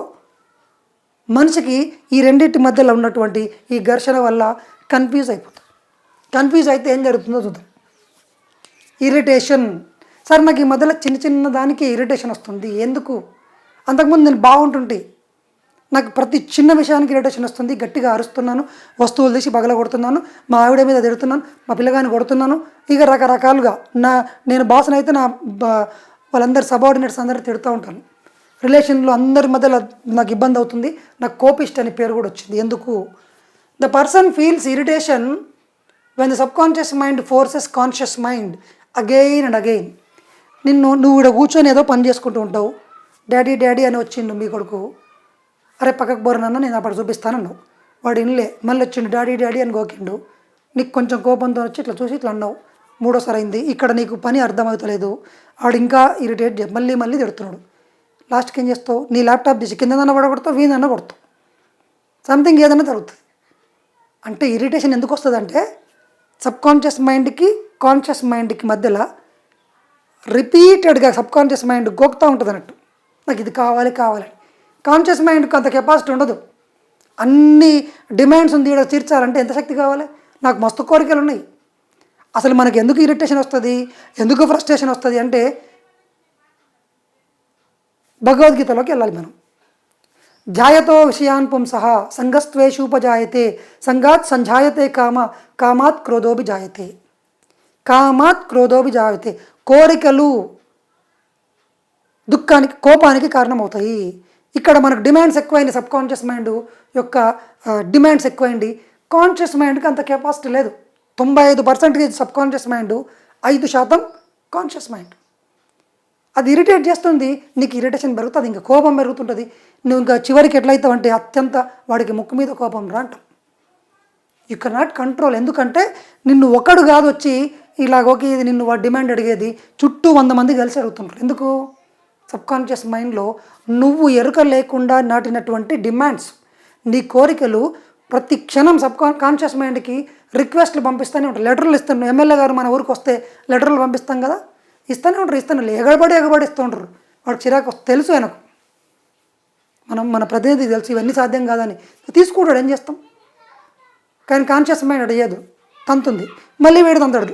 మనిషికి ఈ రెండింటి మధ్యలో ఉన్నటువంటి ఈ ఘర్షణ వల్ల కన్ఫ్యూజ్ అయిపోతుంది. కన్ఫ్యూజ్ అయితే ఏం జరుగుతుందో చూద్దాం. ఇరిటేషన్. సార్ నాకు ఈ మధ్యలో చిన్న దానికి ఇరిటేషన్ వస్తుంది, ఎందుకు? అంతకుముందు నేను బాగుంటుంటే నాకు ప్రతి చిన్న విషయానికి ఇరిటేషన్ వస్తుంది, గట్టిగా అరుస్తున్నాను, వస్తువులు తీసి పగల కొడుతున్నాను, మా ఆవిడ మీద తిడుతున్నాను, మా పిల్లగాని కొడుతున్నాను, ఇక రకరకాలుగా నేను బాస్ని అయితే వాళ్ళందరు సబార్డినేట్స్ అందరూ తిడుతూ ఉంటాను. రిలేషన్లో అందరి మధ్యలో నాకు ఇబ్బంది అవుతుంది, నాకు కోపిస్ట్ అనే పేరు కూడా వచ్చింది. ఎందుకు? The person feels irritation when the subconscious mind forces conscious mind again and again. నువ్వు ఇక్కడ కూర్చొని ఏదో పని చేసుకుంటూ ఉంటావు, డాడీ డాడీ అని వచ్చిండు మీ కొడుకు, అరే పక్కకు బోరనన్నా నేను అప్పుడు చూపిస్తానన్నావు, వాడు ఇన్లే, మళ్ళీ వచ్చిండు డాడీ డాడీ అని గోకిండు, నీకు కొంచెం కోపంతో వచ్చి ఇట్లా చూసి ఇట్లా అన్నావు, మూడోసారి అయింది, ఇక్కడ నీకు పని అర్థమవుతలేదు, వాడు ఇంకా ఇరిటేట్ మళ్ళీ మళ్ళీ తిడుతున్నాడు. లాస్ట్కి ఏం చేస్తావు? నీ ల్యాప్టాప్ తీసి కిందన్నా పడగొడతావు, వీనన్నా కొడతావు, సంథింగ్ ఏదైనా జరుగుతుంది. అంటే ఇరిటేషన్ ఎందుకు వస్తుంది అంటే సబ్కాన్షియస్ మైండ్కి కాన్షియస్ మైండ్కి మధ్యలో రిపీటెడ్గా సబ్కాన్షియస్ మైండ్ గోకుతూ ఉంటుంది అన్నట్టు, నాకు ఇది కావాలి కావాలని. కాన్షియస్ మైండ్కి అంత కెపాసిటీ ఉండదు. అన్ని డిమాండ్స్ ఉంది ఇక్కడ తీర్చాలంటే ఎంత శక్తి కావాలి? నాకు మస్తు కోరికలు ఉన్నాయి. అసలు మనకి ఎందుకు ఇరిటేషన్ వస్తుంది, ఎందుకు ఫ్రస్ట్రేషన్ వస్తుంది అంటే భగవద్గీతలోకి వెళ్ళాలి మనం. జాయతో విషయాన్ పుంసః సంగస్త్వేషూపజాయతే సంగాత్ సంజాయతే కామాత్ క్రోధోభిజాయతే. కామాత్ క్రోధోభిజాయతే. కోరికలు దుఃఖానికి కోపానికి కారణమవుతాయి. ఇక్కడ మనకు డిమాండ్స్ ఎక్కువైంది, సబ్కాన్షియస్ మైండ్ యొక్క డిమాండ్స్ ఎక్కువైంది. కాన్షియస్ మైండ్కి అంత కెపాసిటీ లేదు. 95% సబ్కాన్షియస్ మైండ్, 5% కాన్షియస్ మైండ్. అది ఇరిటేట్ చేస్తుంది, నీకు ఇరిటేషన్ పెరుగుతుంది, ఇంకా కోపం పెరుగుతుంటుంది. నువ్వు ఇంకా చివరికి ఎట్లయితావంటే అత్యంత వాడికి ముక్కు మీద కోపం రాంటాం. You can not control. ఎందుకంటే నిన్ను ఒకడు కాదు వచ్చి ఇలాగోకి ఇది నిన్ను వాడు డిమాండ్ అడిగేది, చుట్టూ 100 మంది కలిసి అడుగుతుంటారు. ఎందుకు? సబ్కాన్షియస్ మైండ్లో నువ్వు ఎరుక లేకుండా నాటినటువంటి డిమాండ్స్, నీ కోరికలు ప్రతి క్షణం కాన్షియస్ మైండ్కి రిక్వెస్ట్లు పంపిస్తూనే ఉంటారు. లెటర్లు ఇస్తాను, ఎమ్మెల్యే గారు మన ఊరికి వస్తే లెటర్లు పంపిస్తాం కదా, ఇస్తూనే ఉంటారు, ఎగబడి ఇస్తూ ఉంటారు. వాడికి చిరాకు తెలుసు, ఆయనకు మన ప్రతినిధికి తెలుసు ఇవన్నీ సాధ్యం కాదని తీసుకుంటాడు, ఏం చేస్తాం. కానీ కాన్షియస్ మైండ్ అడిగేదు, తంతుంది, మళ్ళీ వేడి తంతాడు.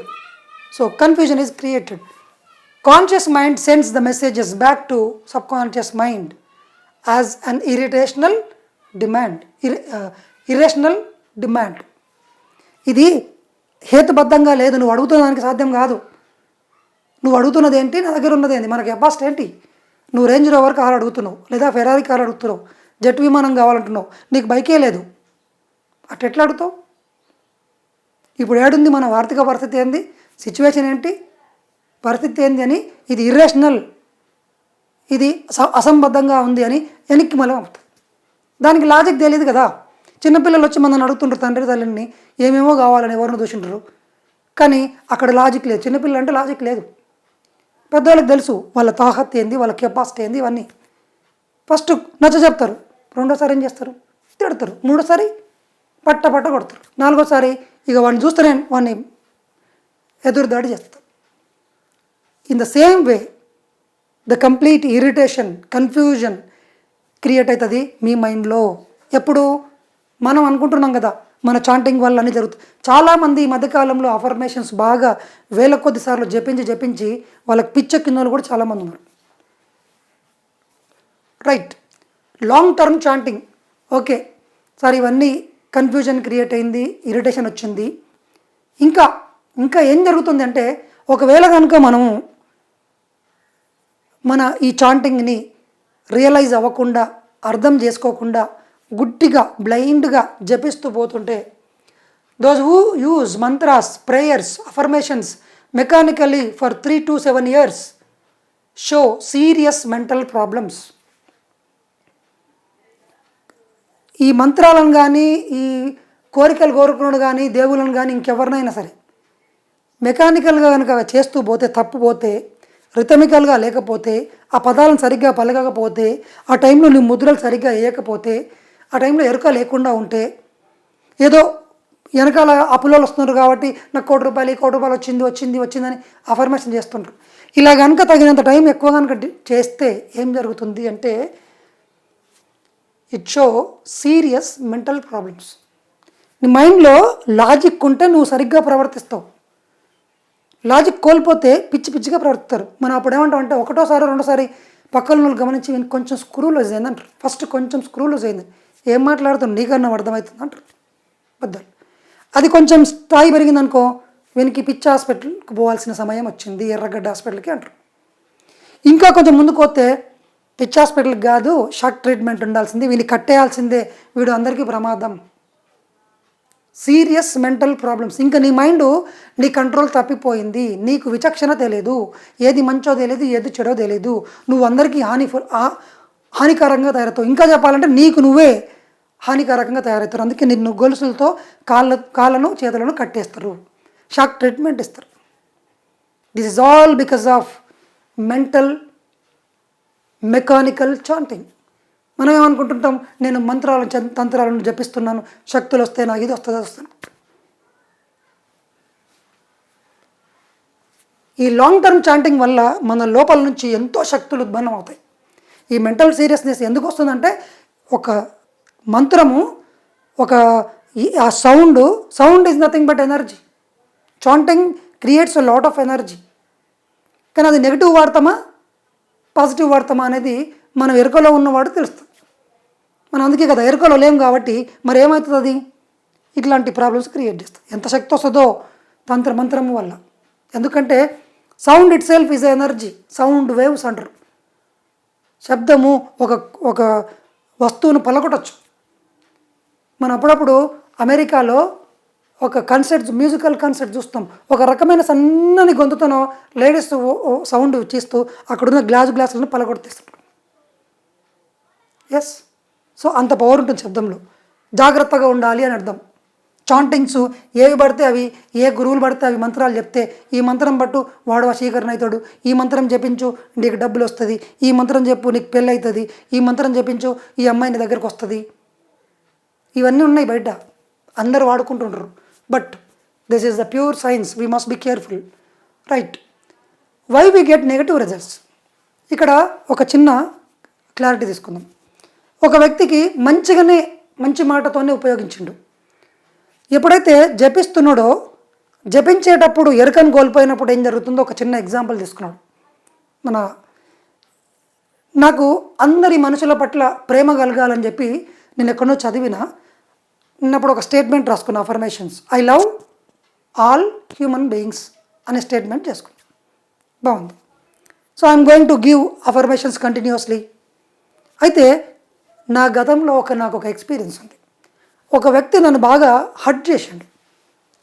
So confusion is created. Conscious mind sends the messages back to subconscious mind as an irrational demand. ఇది హేతుబద్ధంగా లేదు, నువ్వు అడుగుతున్న దానికి సాధ్యం కాదు. నువ్వు అడుగుతున్నది ఏంటి, నా దగ్గర ఉన్నది ఏంటి, మన కెపాసిటీ ఏంటి. నువ్వు రేంజ్ రోవర్ కార్ అడుగుతున్నావు, లేదా ఫెరారీ కార్ అడుగుతున్నావు, జెట్ విమానం కావాలంటున్నావు, నీకు బైకే లేదు, ఎట్లా అడుగుతావు? ఇప్పుడు ఏడుంది మన ఆర్థిక పరిస్థితి ఏంది, సిచ్యువేషన్ ఏంటి, పరిస్థితి ఏంది అని, ఇది ఇర్రేషనల్, ఇది అసంబద్ధంగా ఉంది అని వెనక్కి మళ్ళీ అవుతుంది. దానికి లాజిక్ తెలియదు కదా. చిన్నపిల్లలు వచ్చి మనల్ని అడుగుతుంటారు, తండ్రి తల్లిని ఏమేమో కావాలని, ఎవరిని దూషింటారు. కానీ అక్కడ లాజిక్ లేదు. చిన్నపిల్లలు అంటే లాజిక్ లేదు. పెద్దవాళ్ళకి తెలుసు వాళ్ళ తాహత్ ఏంది, వాళ్ళ కెపాసిటీ ఏంది, ఇవన్నీ. ఫస్ట్ నచ్చ చెప్తారు, రెండోసారి ఏం చేస్తారు, తిడతారు, మూడోసారి పట్ట కొడతారు, నాలుగోసారి ఇక వాడిని చూస్తేనే వాడిని ఎదురు దాడి చేస్తారు. In the same way the complete irritation, confusion create అవుతుంది మీ మైండ్లో. ఎప్పుడు మనం అనుకుంటున్నాం కదా మన చాంటింగ్ వల్ల అన్నీ జరుగుతుంది. చాలామంది ఈ మధ్యకాలంలో అఫర్మేషన్స్ బాగా వేల కొద్ది సార్లు జపించి వాళ్ళకి పిచ్చెక్కిన వాళ్ళు కూడా చాలామంది ఉన్నారు. Right, long term chanting okay sir, ఇవన్నీ కన్ఫ్యూజన్ క్రియేట్ అయింది, ఇరిటేషన్ వచ్చింది. ఇంకా ఏం జరుగుతుంది అంటే, ఒకవేళ కనుక మనము మన ఈ చాంటింగ్ని రియలైజ్ అవ్వకుండా, అర్థం చేసుకోకుండా, గుడ్డిగా బ్లైండ్గా జపిస్తూ పోతుంటే, those who use mantras, prayers, affirmations mechanically for 3 to 7 years show serious mental problems. ఈ మంత్రాలను కానీ, ఈ కోరికలు కోరుకున్నాడు కానీ, దేవులను కానీ, ఇంకెవరినైనా సరే మెకానికల్గా కనుక చేస్తూ పోతే, తప్పుపోతే, రిథమికల్గా లేకపోతే, ఆ పదాలను సరిగ్గా పలకకపోతే, ఆ టైంలో నీ ముద్రలు సరిగ్గా వేయకపోతే, ఆ టైంలో ఎరుక లేకుండా ఉంటే, ఏదో వెనకాల అప్పులలో వస్తున్నారు కాబట్టి నాకు ₹1 వచ్చిందని అఫర్మేషన్ చేస్తుంటారు. ఇలా కనుక తగినంత టైం ఎక్కువ కనుక చేస్తే ఏం జరుగుతుంది అంటే, it show serious mental problems. నీ మైండ్లో లాజిక్ ఉంటే నువ్వు సరిగ్గా ప్రవర్తిస్తావు, లాజిక్ కోల్పోతే పిచ్చిగా ప్రవర్తిస్తారు. మనం అప్పుడు ఏమంటాం అంటే, ఒకటోసారి రెండోసారి పక్కన వాళ్ళు గమనించి వీనికి కొంచెం స్క్రూ లూజ్ అయింది అంటారు. ఫస్ట్ కొంచెం స్క్రూ లూజ్ అయింది, ఏం మాట్లాడుతాను నీకన్నా అర్థమవుతుంది అంటారు పెద్దలు. అది కొంచెం స్థాయి పెరిగిందనుకో, వీనికి పిచ్చి హాస్పిటల్కి పోవాల్సిన సమయం వచ్చింది, ఎర్రగడ్డ హాస్పిటల్కి అంటారు. ఇంకా కొంచెం ముందుకు పోతే పిచ్చి హాస్పిటల్కి కాదు, షాక్ ట్రీట్మెంట్ ఉండాల్సింది, వీని కట్టేయాల్సిందే, వీడు అందరికీ ప్రమాదం. Serious mental problems. ఇంకా నీ మైండ్ నీ కంట్రోల్ తప్పిపోయింది, నీకు విచక్షణ తెలియదు, ఏది మంచో తెలియదు, ఏది చెడో తెలియదు, నువ్వు అందరికీ హానికరంగా తయారవుతావు. ఇంకా చెప్పాలంటే నీకు నువ్వే హానికరంగా తయారవుతారు. అందుకే నిన్ను గొలుసులతో కాళ్ళను చేతులను కట్టేస్తారు, షాక్ ట్రీట్మెంట్ ఇస్తారు. This is all because of mental mechanical chanting. మనం ఏమనుకుంటుంటాం, నేను తంత్రాలను జపిస్తున్నాను, శక్తులు వస్తే నాకు ఇది వస్తుంది వస్తుంది. ఈ లాంగ్ టర్మ్ చాంటింగ్ వల్ల మన లోపల నుంచి ఎంతో శక్తులు ఉద్భన్నం అవుతాయి. ఈ మెంటల్ సీరియస్నెస్ ఎందుకు వస్తుందంటే, ఒక మంత్రము, ఆ sound is nothing but energy. Chanting creates a lot of energy. కానీ అది నెగిటివ్ వాడతామా పాజిటివ్ వాడతామా అనేది మనం ఎరుకలో ఉన్నవాడు తెలుస్తుంది. మనం అందుకే కదా ఎరుకలో లేం కాబట్టి మరి ఏమవుతుంది, అది ఇట్లాంటి ప్రాబ్లమ్స్ క్రియేట్ చేస్తుంది. ఎంత శక్తి వస్తుందో మంత్రము వల్ల. ఎందుకంటే sound it self is energy, sound waves అంటారు. శబ్దము ఒక వస్తువును పలకొట్టచ్చు. మనం అప్పుడప్పుడు అమెరికాలో ఒక మ్యూజికల్ కన్సర్ట్ చూస్తాం, ఒక రకమైన సన్నని గొంతుతోనో లేడీస్ సౌండ్ చేస్తూ అక్కడున్న గ్లాసులను పలగొట్టేస్తుంటారు. ఎస్, సో అంత పవర్ ఉంటుంది శబ్దంలో. జాగ్రత్తగా ఉండాలి అని అర్థం. చాంటింగ్స్ ఏవి పడితే అవి, ఏ గురువులు పడితే అవి మంత్రాలు చెప్తే, ఈ మంత్రం పట్టు వాడు వశీకరణ అవుతాడు, ఈ మంత్రం జపించు నీకు డబ్బులు వస్తుంది, ఈ మంత్రం చెప్పు నీకు పెళ్ళి అవుతుంది, ఈ మంత్రం జపించు ఈ అమ్మాయి నీ దగ్గరకు వస్తుంది, ఇవన్నీ ఉన్నాయి బయట, అందరూ వాడుకుంటుంటారు. But this is the pure science, we must be careful, right? Why we get negative results? ఇక్కడ ఒక చిన్న క్లారిటీ తీసుకుందాం. ఒక వ్యక్తికి మంచి మాటతోనే ఉపయోగించిండు. ఎప్పుడైతే జపిస్తున్నాడో, జపించేటప్పుడు ఎరుకను కోల్పోయినప్పుడు ఏం జరుగుతుందో ఒక చిన్న ఎగ్జాంపుల్ తీసుకున్నాడు. నాకు అందరి మనుషుల పట్ల ప్రేమ కలగాలని చెప్పి నేను ఎక్కడో నిన్నప్పుడు ఒక స్టేట్మెంట్ రాసుకున్నా, అఫర్మేషన్స్. I love all human beings అనే స్టేట్మెంట్ చేసుకున్నాను. బాగుంది. So I'm going to give affirmations continuously. అయితే నా గతంలో నాకు ఒక ఎక్స్పీరియన్స్ ఉంది. ఒక వ్యక్తి నన్ను బాగా హర్ట్ చేసిండు,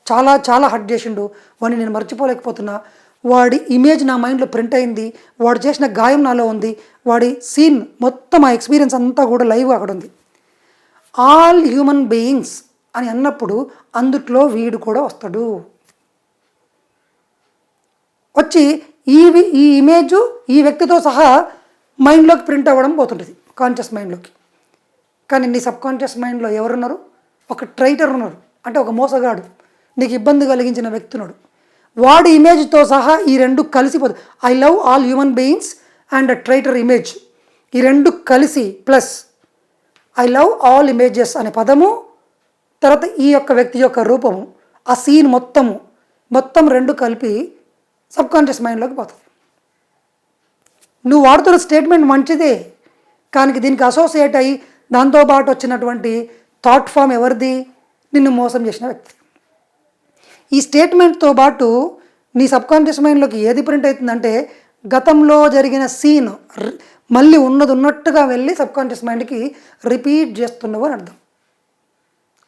చాలా హర్ట్ చేసిండు. వాడిని నేను మర్చిపోలేకపోతున్నా. వాడి ఇమేజ్ నా మైండ్లో ప్రింట్ అయింది, వాడు చేసిన గాయం నాలో ఉంది, వాడి సీన్ మొత్తం, ఆ ఎక్స్పీరియన్స్ అంతా కూడా లైవ్గా అక్కడ ఉంది. ఆల్ హ్యూమన్ బీయింగ్స్ అని అన్నప్పుడు అందుట్లో వీడు కూడా వస్తాడు. వచ్చి ఈ ఇమేజ్ ఈ వ్యక్తితో సహా మైండ్లోకి ప్రింట్ అవ్వడం పోతుంటుంది, కాన్షియస్ మైండ్లోకి. కానీ నీ సబ్ కాన్షియస్ మైండ్లో ఎవరున్నారు? ఒక ట్రైటర్ ఉన్నారు, అంటే ఒక మోసగాడు, నీకు ఇబ్బంది కలిగించిన వ్యక్తి ఉన్నాడు. వాడి ఇమేజ్తో సహా ఈ రెండు కలిసిపోతుంది. I love all human beings and traitor image, ఈ రెండు కలిసి plus I love all images అనే పదము, తర్వాత ఈ యొక్క వ్యక్తి యొక్క రూపము, ఆ సీన్ మొత్తం రెండు కలిపి సబ్ కాన్షియస్ మైండ్లోకి పోతుంది. నువ్వు వాడుతున్న స్టేట్మెంట్ మంచిదే, కానీ దీనికి అసోసియేట్ అయ్యి దాంతోపాటు వచ్చినటువంటి థాట్ ఫామ్ ఎవరిది? నిన్ను మోసం చేసిన వ్యక్తి. ఈ స్టేట్మెంట్తో పాటు నీ సబ్ కాన్షియస్ మైండ్లోకి ఏది ప్రింట్ అవుతుందంటే, గతంలో జరిగిన సీన్ మళ్ళీ ఉన్నట్టుగా వెళ్ళి సబ్ కాన్షియస్ మైండ్కి రిపీట్ చేస్తున్నావు అని అర్థం.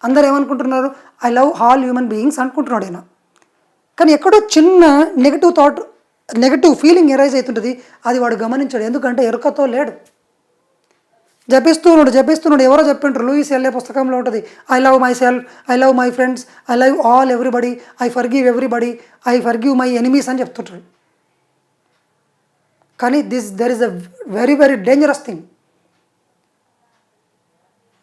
అందరూ ఏమనుకుంటున్నారు? I love all human beings అనుకుంటున్నాడు ఆయన. కానీ ఎక్కడో చిన్న నెగటివ్ ఫీలింగ్ ఎరైజ్ అవుతుంటుంది, అది వాడు గమనించాడు. ఎందుకంటే ఎరుకతో లేడు. జపిస్తున్నాడు. ఎవరో చెప్పింటారు, లూయిస్ ఎల్ఏ పుస్తకంలో ఉంటుంది, I love my self, I love my friends, I love all everybody, I forgive everybody, I forgive my enemies అని చెప్తుంటారు. కానీ there is a very very dangerous thing.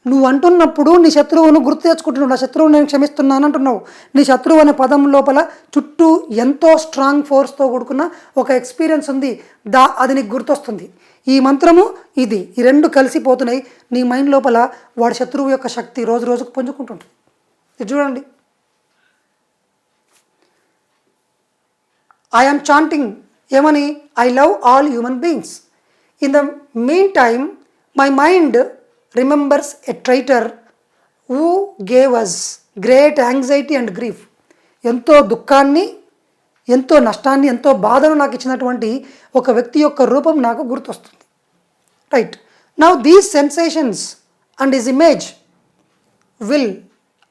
నువ్వు అంటున్నప్పుడు నీ శత్రువును గుర్తు తెచ్చుకుంటున్నావు. నా శత్రువు నేను క్షమిస్తున్నాను అంటున్నావు. నీ శత్రువు అనే పదం లోపల చుట్టూ ఎంతో స్ట్రాంగ్ ఫోర్స్తో కూడుకున్న ఒక ఎక్స్పీరియన్స్ ఉంది, అది నీకు గుర్తొస్తుంది. ఈ మంత్రము ఈ రెండు కలిసిపోతున్నాయి. నీ మైండ్ లోపల వాడి శత్రువు యొక్క శక్తి రోజు రోజుకు పుంజుకుంటుంది. ఇది చూడండి. ఐ యామ్ చాంటింగ్ ఏమని? I love all human beings. In the meantime my mind remembers a traitor who gave us great anxiety and grief. ఎంతో దుఃఖాన్ని, ఎంతో నష్టాన్ని, ఎంతో బాధను నాకు ఇచ్చినటువంటి ఒక వ్యక్తి యొక్క రూపం నాకు గుర్తొస్తుంది. Right now these sensations and his image will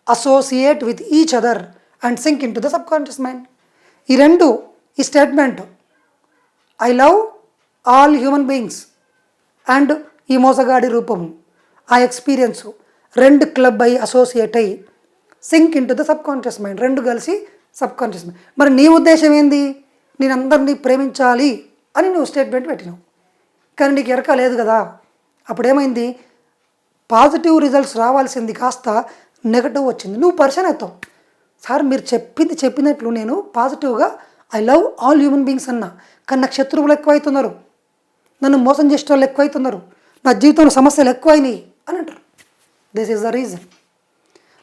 associate with each other and sink into the subconscious mind. ఈ రెండు, ఈ statement I love all human beings and ఈ మోసగాడి రూపము, ఆ ఎక్స్పీరియన్స్ రెండు క్లబ్ అయ్యి అసోసియేట్ అయ్యి sink into the subconscious mind, రెండు కలిసి సబ్కాన్షియస్ మైండ్. మరి నీ ఉద్దేశం ఏంది? నేను అందరినీ ప్రేమించాలి అని నువ్వు స్టేట్మెంట్ పెట్టినావు, కానీ నీకు ఎరక లేదు కదా. అప్పుడేమైంది? పాజిటివ్ రిజల్ట్స్ రావాల్సింది కాస్త నెగటివ్ వచ్చింది. నువ్వు పర్సన్ అవుతావు. సార్ మీరు చెప్పినట్లు నేను పాజిటివ్గా I love all human beings అన్నా, కానీ నాకు శత్రువులు ఎక్కువైతున్నారు, నన్ను మోసం చేసే వాళ్ళు ఎక్కువైతున్నారు, నా జీవితంలో సమస్యలు ఎక్కువైనాయి అని అంటారు. This is the reason.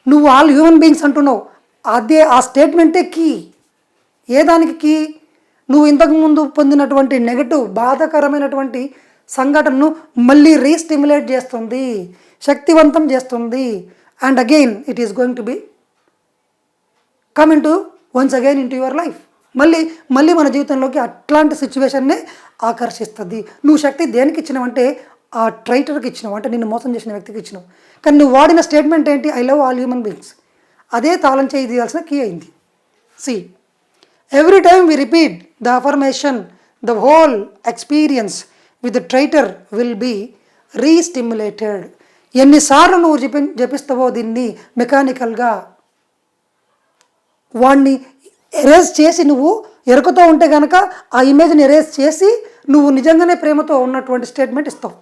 నువ్వు ఆల్ హ్యూమన్ బీయింగ్స్ అంటున్నావు, అదే ఆ స్టేట్మెంటే కీ. ఏ దానికి కీ? నువ్వు ఇంతకుముందు పొందినటువంటి నెగటివ్ బాధాకరమైనటువంటి సంఘటనను మళ్ళీ రీస్టిమ్యులేట్ చేస్తుంది, శక్తివంతం చేస్తుంది. And again it is going to be come in to once again in to your life. మళ్ళీ మన జీవితంలోకి అట్లాంటి సిచ్యువేషన్నే ఆకర్షిస్తుంది. నువ్వు శక్తి దేనికి ఇచ్చినావంటే ఆ ట్రైటర్కి ఇచ్చినావు, అంటే నిన్ను మోసం చేసిన వ్యక్తికి ఇచ్చినావు. కానీ నువ్వు వాడిన స్టేట్మెంట్ ఏంటి? I love all human beings. అదే తాళం చేయి తీయాల్సిన కీ అయింది. See every time we repeat the affirmation the whole experience with the traitor will be restimulated. ఎన్నిసార్లు నువ్వు జపిస్తావో దీన్ని మెకానికల్గా వాడిని ఎరేజ్ చేసి, నువ్వు ఎరుకతో ఉంటే కనుక ఆ ఇమేజ్ని ఎరేజ్ చేసి నువ్వు నిజంగానే ప్రేమతో ఉన్నటువంటి స్టేట్మెంట్ ఇస్తావు.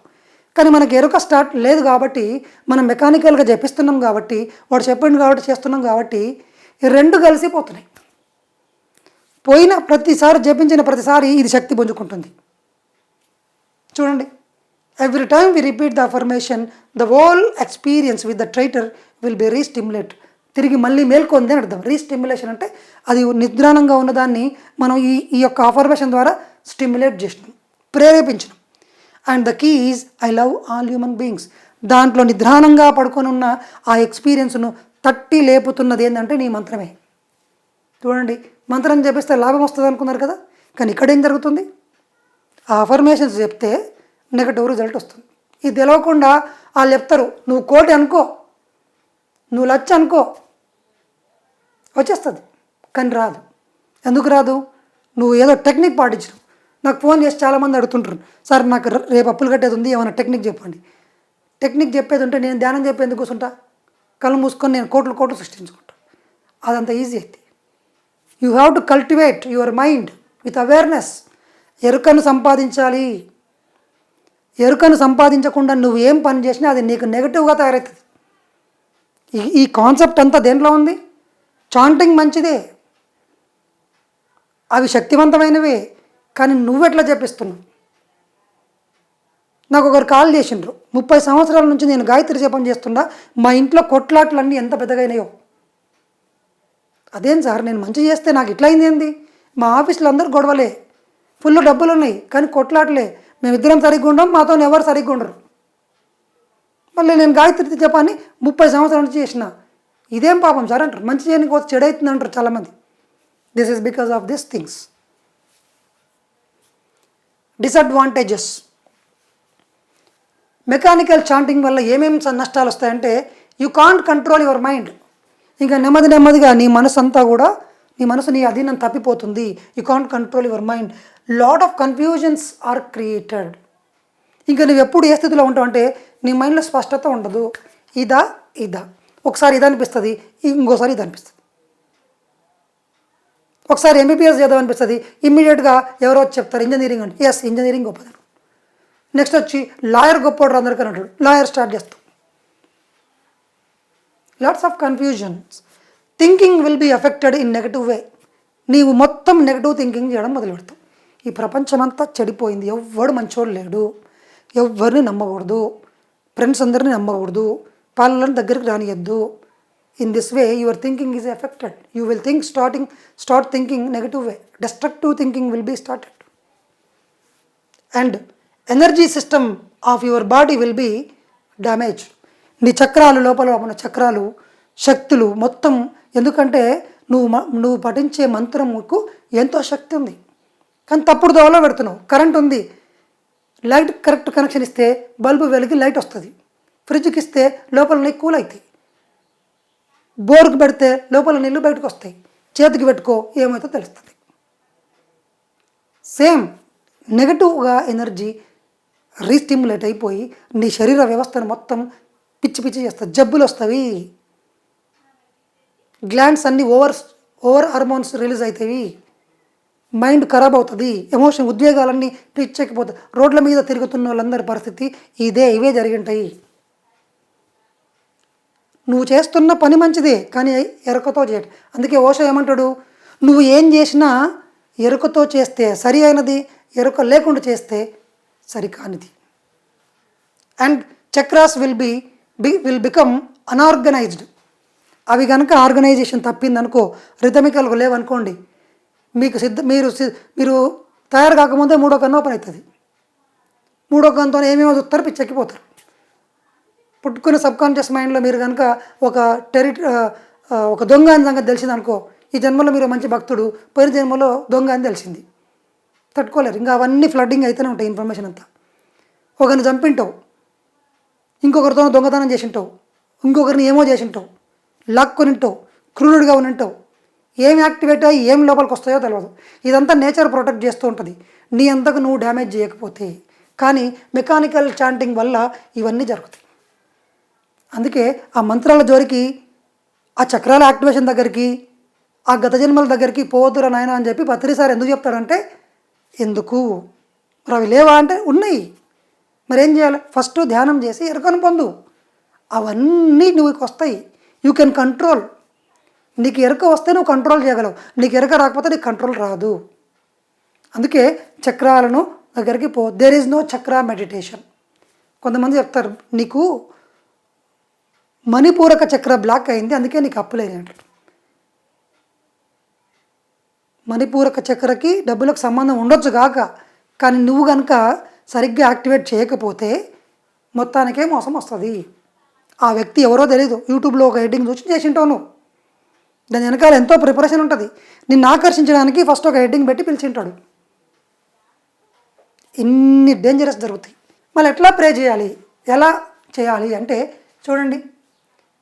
కానీ మనకి ఎరుక స్టార్ట్ లేదు కాబట్టి, మనం మెకానికల్గా జపిస్తున్నాం కాబట్టి, వాడు చెప్పిండు కాబట్టి చేస్తున్నాం కాబట్టి ఈ రెండు కలిసిపోతున్నాయి. పోయిన ప్రతిసారి జపించిన ప్రతిసారి ఇది శక్తి పుంజుకుంటుంది. చూడండి, every time we repeat the affirmation the whole experience with the traitor will be restimulate. తిరిగి మళ్ళీ మేల్కొంది అని అర్థం. రీస్టిమ్యులేషన్ అంటే అది నిద్రాణంగా ఉన్నదాన్ని మనం ఈ యొక్క అఫర్మేషన్ ద్వారా స్టిమ్యులేట్ చేసినాం, ప్రేరేపించినాం. And the key is I love all human beings. దాంట్లో నిద్రాణంగా పడుకొని ఉన్న ఆ ఎక్స్పీరియన్స్ను తట్టి లేపుతున్నది ఏంటంటే నీ మంత్రమే. చూడండి, మంత్రం చెప్పిస్తే లాభం వస్తుంది అనుకున్నారు కదా, కానీ ఇక్కడ ఏం జరుగుతుంది? ఆ అఫర్మేషన్స్ చెప్తే నెగటివ్ రిజల్ట్ వస్తుంది. ఇది తెలవకుండా వాళ్ళు చెప్తారు, నువ్వు 1,00,00,000 అనుకో, నువ్వు 1,00,000 అనుకో, వచ్చేస్తుంది. కానీ రాదు. ఎందుకు రాదు? నువ్వు ఏదో టెక్నిక్ పాటించవు. నాకు ఫోన్ చేసి చాలామంది అడుగుతుంటారు, సార్ నాకు రేపు అప్పులు కట్టేది ఉంది, ఏమైనా టెక్నిక్ చెప్పండి. టెక్నిక్ చెప్పేది ఉంటే నేను ధ్యానం చెప్పేందుకు కూర్చుంటా? కళ్ళు మూసుకొని నేను కోట్లు సృష్టించుకుంటా. అదంత ఈజీ అయితే. You have to cultivate your mind with awareness. ఎరుకను సంపాదించాలి. ఎరుకను సంపాదించకుండా నువ్వు ఏం పని చేసినా అది నీకు నెగటివ్గా తయారవుతుంది. ఈ కాన్సెప్ట్ అంతా దేంట్లో ఉంది? చాంటింగ్ మంచిదే, అవి శక్తివంతమైనవే, కానీ నువ్వెట్లా చెప్పిస్తున్నావు? నాకు ఒకరు కాల్ చేసిండ్రు, 30 సంవత్సరాల నుంచి నేను గాయత్రి జపం చేస్తున్నా, మా ఇంట్లో కొట్లాట్లన్నీ ఎంత పెద్దగైనాయో. అదేం సార్, నేను మంచి చేస్తే నాకు ఇట్లా అయింది ఏంది? మా ఆఫీస్లో అందరూ గొడవలే, ఫుల్ డబ్బులు ఉన్నాయి, కానీ కొట్లాట్లే, మేమిద్దరం సరిగ్గా ఉండం, మాతో ఎవరు సరిగ్గా ఉండరు. మళ్ళీ నేను గాయత్రి జపాన్ని 30 సంవత్సరాల నుంచి చేసిన, ఇదేం పాపం సార్ అంటారు. మంచి చేయడానికి పోతే చెడు అవుతుంది అంటారు చాలామంది. This is because of this things. Disadvantages. Mechanical chanting వల్ల ఏమేమి నష్టాలు వస్తాయంటే, you can't control your mind. ఇంకా నెమ్మదిగా నీ మనసు అంతా కూడా, నీ మనసు నీ అధీనం తప్పిపోతుంది. You can't control your mind. Lot of confusions are created. ఇంకా నువ్వు ఎప్పుడు ఏ స్థితిలో ఉంటావు అంటే, నీ మైండ్లో స్పష్టత ఉండదు. ఇదా ఒకసారి ఇది అనిపిస్తుంది, ఇంకోసారి ఇది అనిపిస్తుంది. ఒకసారి ఎంబీబీఎస్ చేద్దాం అనిపిస్తుంది, ఇమ్మీడియట్గా ఎవరో వచ్చి చెప్తారు ఇంజనీరింగ్ అంటే, ఎస్ ఇంజనీరింగ్ గొప్పది. నెక్స్ట్ వచ్చి లాయర్ గొప్పవాడు అందరికీ అంటాడు, లాయర్ స్టార్ట్ చేస్తాం. Lots of confusions. Thinking will be affected in negative way. నీవు మొత్తం నెగటివ్ థింకింగ్ చేయడం మొదలు పెడతావు. ఈ ప్రపంచమంతా చెడిపోయింది, ఎవ్వడు మంచోడు లేడు, ఎవరిని నమ్మకూడదు, ఫ్రెండ్స్ అందరినీ నమ్మకూడదు, పాలలను దగ్గరికి రానియద్దు. In this way your thinking is affected. You will start thinking negative way. Destructive thinking will be started. And energy system of your body will be damage. నీ చక్రాలు లోపల ఉన్న చక్రాలు శక్తులు మొత్తం, ఎందుకంటే నువ్వు పఠించే మంత్రముకు ఎంతో శక్తి ఉంది, కానీ తప్పుడు దోవలో పెడుతున్నావు. కరెంట్ ఉంది, లైట్ కరెక్ట్ కనెక్షన్ ఇస్తే బల్బు వెలిగి లైట్ వస్తుంది. ఫ్రిడ్జ్కి ఇస్తే లోపల నీళ్ళు కూల్ అవుతాయి. బోర్కు పెడితే లోపల నీళ్ళు బయటకు వస్తాయి. చేతికి పెట్టుకో, ఏమైతే తెలుస్తుంది. సేమ్ నెగటివ్గా ఎనర్జీ రీస్టిమ్యులేట్ అయిపోయి నీ శరీర వ్యవస్థను మొత్తం పిచ్చి పిచ్చి చేస్తుంది. జబ్బులు వస్తాయి, గ్లాండ్స్ అన్నీ ఓవర్ హార్మోన్స్ రిలీజ్ అవుతాయి, మైండ్ ఖరాబ్ అవుతుంది, ఎమోషన్ ఉద్వేగాలన్నీ పిచ్చెక్కిపోతాయి. రోడ్ల మీద తిరుగుతున్న వాళ్ళందరి పరిస్థితి ఇవే జరిగింటాయి. నువ్వు చేస్తున్న పని మంచిదే, కానీ ఎరుకతో చేయటం. అందుకే ఓషో ఏమంటాడు, నువ్వు ఏం చేసినా ఎరుకతో చేస్తే సరి అయినది, ఎరుక లేకుండా చేస్తే సరికానిది. And chakras will become unorganised. అవి కనుక ఆర్గనైజేషన్ తప్పిందనుకో, రిథమికల్గా లేవనుకోండి, మీరు తయారు కాకముందే మూడో కన్ను ఓపెన్ అవుతుంది. మూడో కన్నుతో ఏమేమో చూస్తారు, పిచ్చెక్కిపోతారు. పుట్టుకునే సబ్కాన్షియస్ మైండ్లో మీరు కనుక ఒక దొంగ అని సంగతి తెలిసిందనుకో, ఈ జన్మలో మీరు మంచి భక్తుడు, పోయిన జన్మలో దొంగ అని తెలిసింది, తట్టుకోలేరు. ఇంకా అవన్నీ ఫ్లడ్డింగ్ అయితేనే ఉంటాయి ఇన్ఫర్మేషన్ అంతా. ఒకరిని చంపింటావు, ఇంకొకరితో దొంగతనం చేసింటావు, ఇంకొకరిని ఏమో చేసింటావు, లాక్కొనింటావు, క్రూరుడిగా ఉనింటావు. ఏం యాక్టివేట్ అయ్యి ఏం లోపలికి వస్తాయో తెలియదు. ఇదంతా నేచర్ ప్రొటెక్ట్ చేస్తూ ఉంటుంది నీ అంతకు నువ్వు డ్యామేజ్ చేయకపోతే. కానీ మెకానికల్ చాంటింగ్ వల్ల ఇవన్నీ జరుగుతాయి. అందుకే ఆ మంత్రాల జోరికి, ఆ చక్రాల యాక్టివేషన్ దగ్గరికి, ఆ గత జన్మల దగ్గరికి పోవద్దురా నాయన అని చెప్పి పత్రిసారి ఎందుకు చెప్తాడంటే, ఎందుకు మరి అవి లేవా అంటే ఉన్నాయి. మరి ఏం చేయాలి? ఫస్ట్ ధ్యానం చేసి ఎరుకను పొందు, అవన్నీ నువ్వుకి వస్తాయి. You can control. నీకు ఎరుక వస్తే నువ్వు కంట్రోల్ చేయగలవు, నీకు ఎరుక రాకపోతే నీకు కంట్రోల్ రాదు. అందుకే చక్రాలను దగ్గరికి పో. దేర్ ఈజ్ నో చక్ర మెడిటేషన్. కొంతమంది చెప్తారు, నీకు మణిపూరక చక్ర బ్లాక్ అయింది, అందుకే నీకు అప్పులేదు అంటారు. మణిపూరక చక్రకి డబ్బులకు సంబంధం ఉండొచ్చు కాక, కానీ నువ్వు కనుక సరిగ్గా యాక్టివేట్ చేయకపోతే మొత్తానికే మోసం వస్తుంది. ఆ వ్యక్తి ఎవరో తెలీదు, యూట్యూబ్లో ఒక హెడ్డింగ్ చూసి చేసింటావు నువ్వు. దాని వెనకాల ఎంతో ప్రిపరేషన్ ఉంటుంది. నిన్ను ఆకర్షించడానికి ఫస్ట్ ఒక హెడ్డింగ్ పెట్టి పిలిచింటాడు. ఇన్ని డేంజరస్ జరుగుతాయి. మళ్ళీ ఎట్లా ప్రే చేయాలి, ఎలా చేయాలి అంటే చూడండి,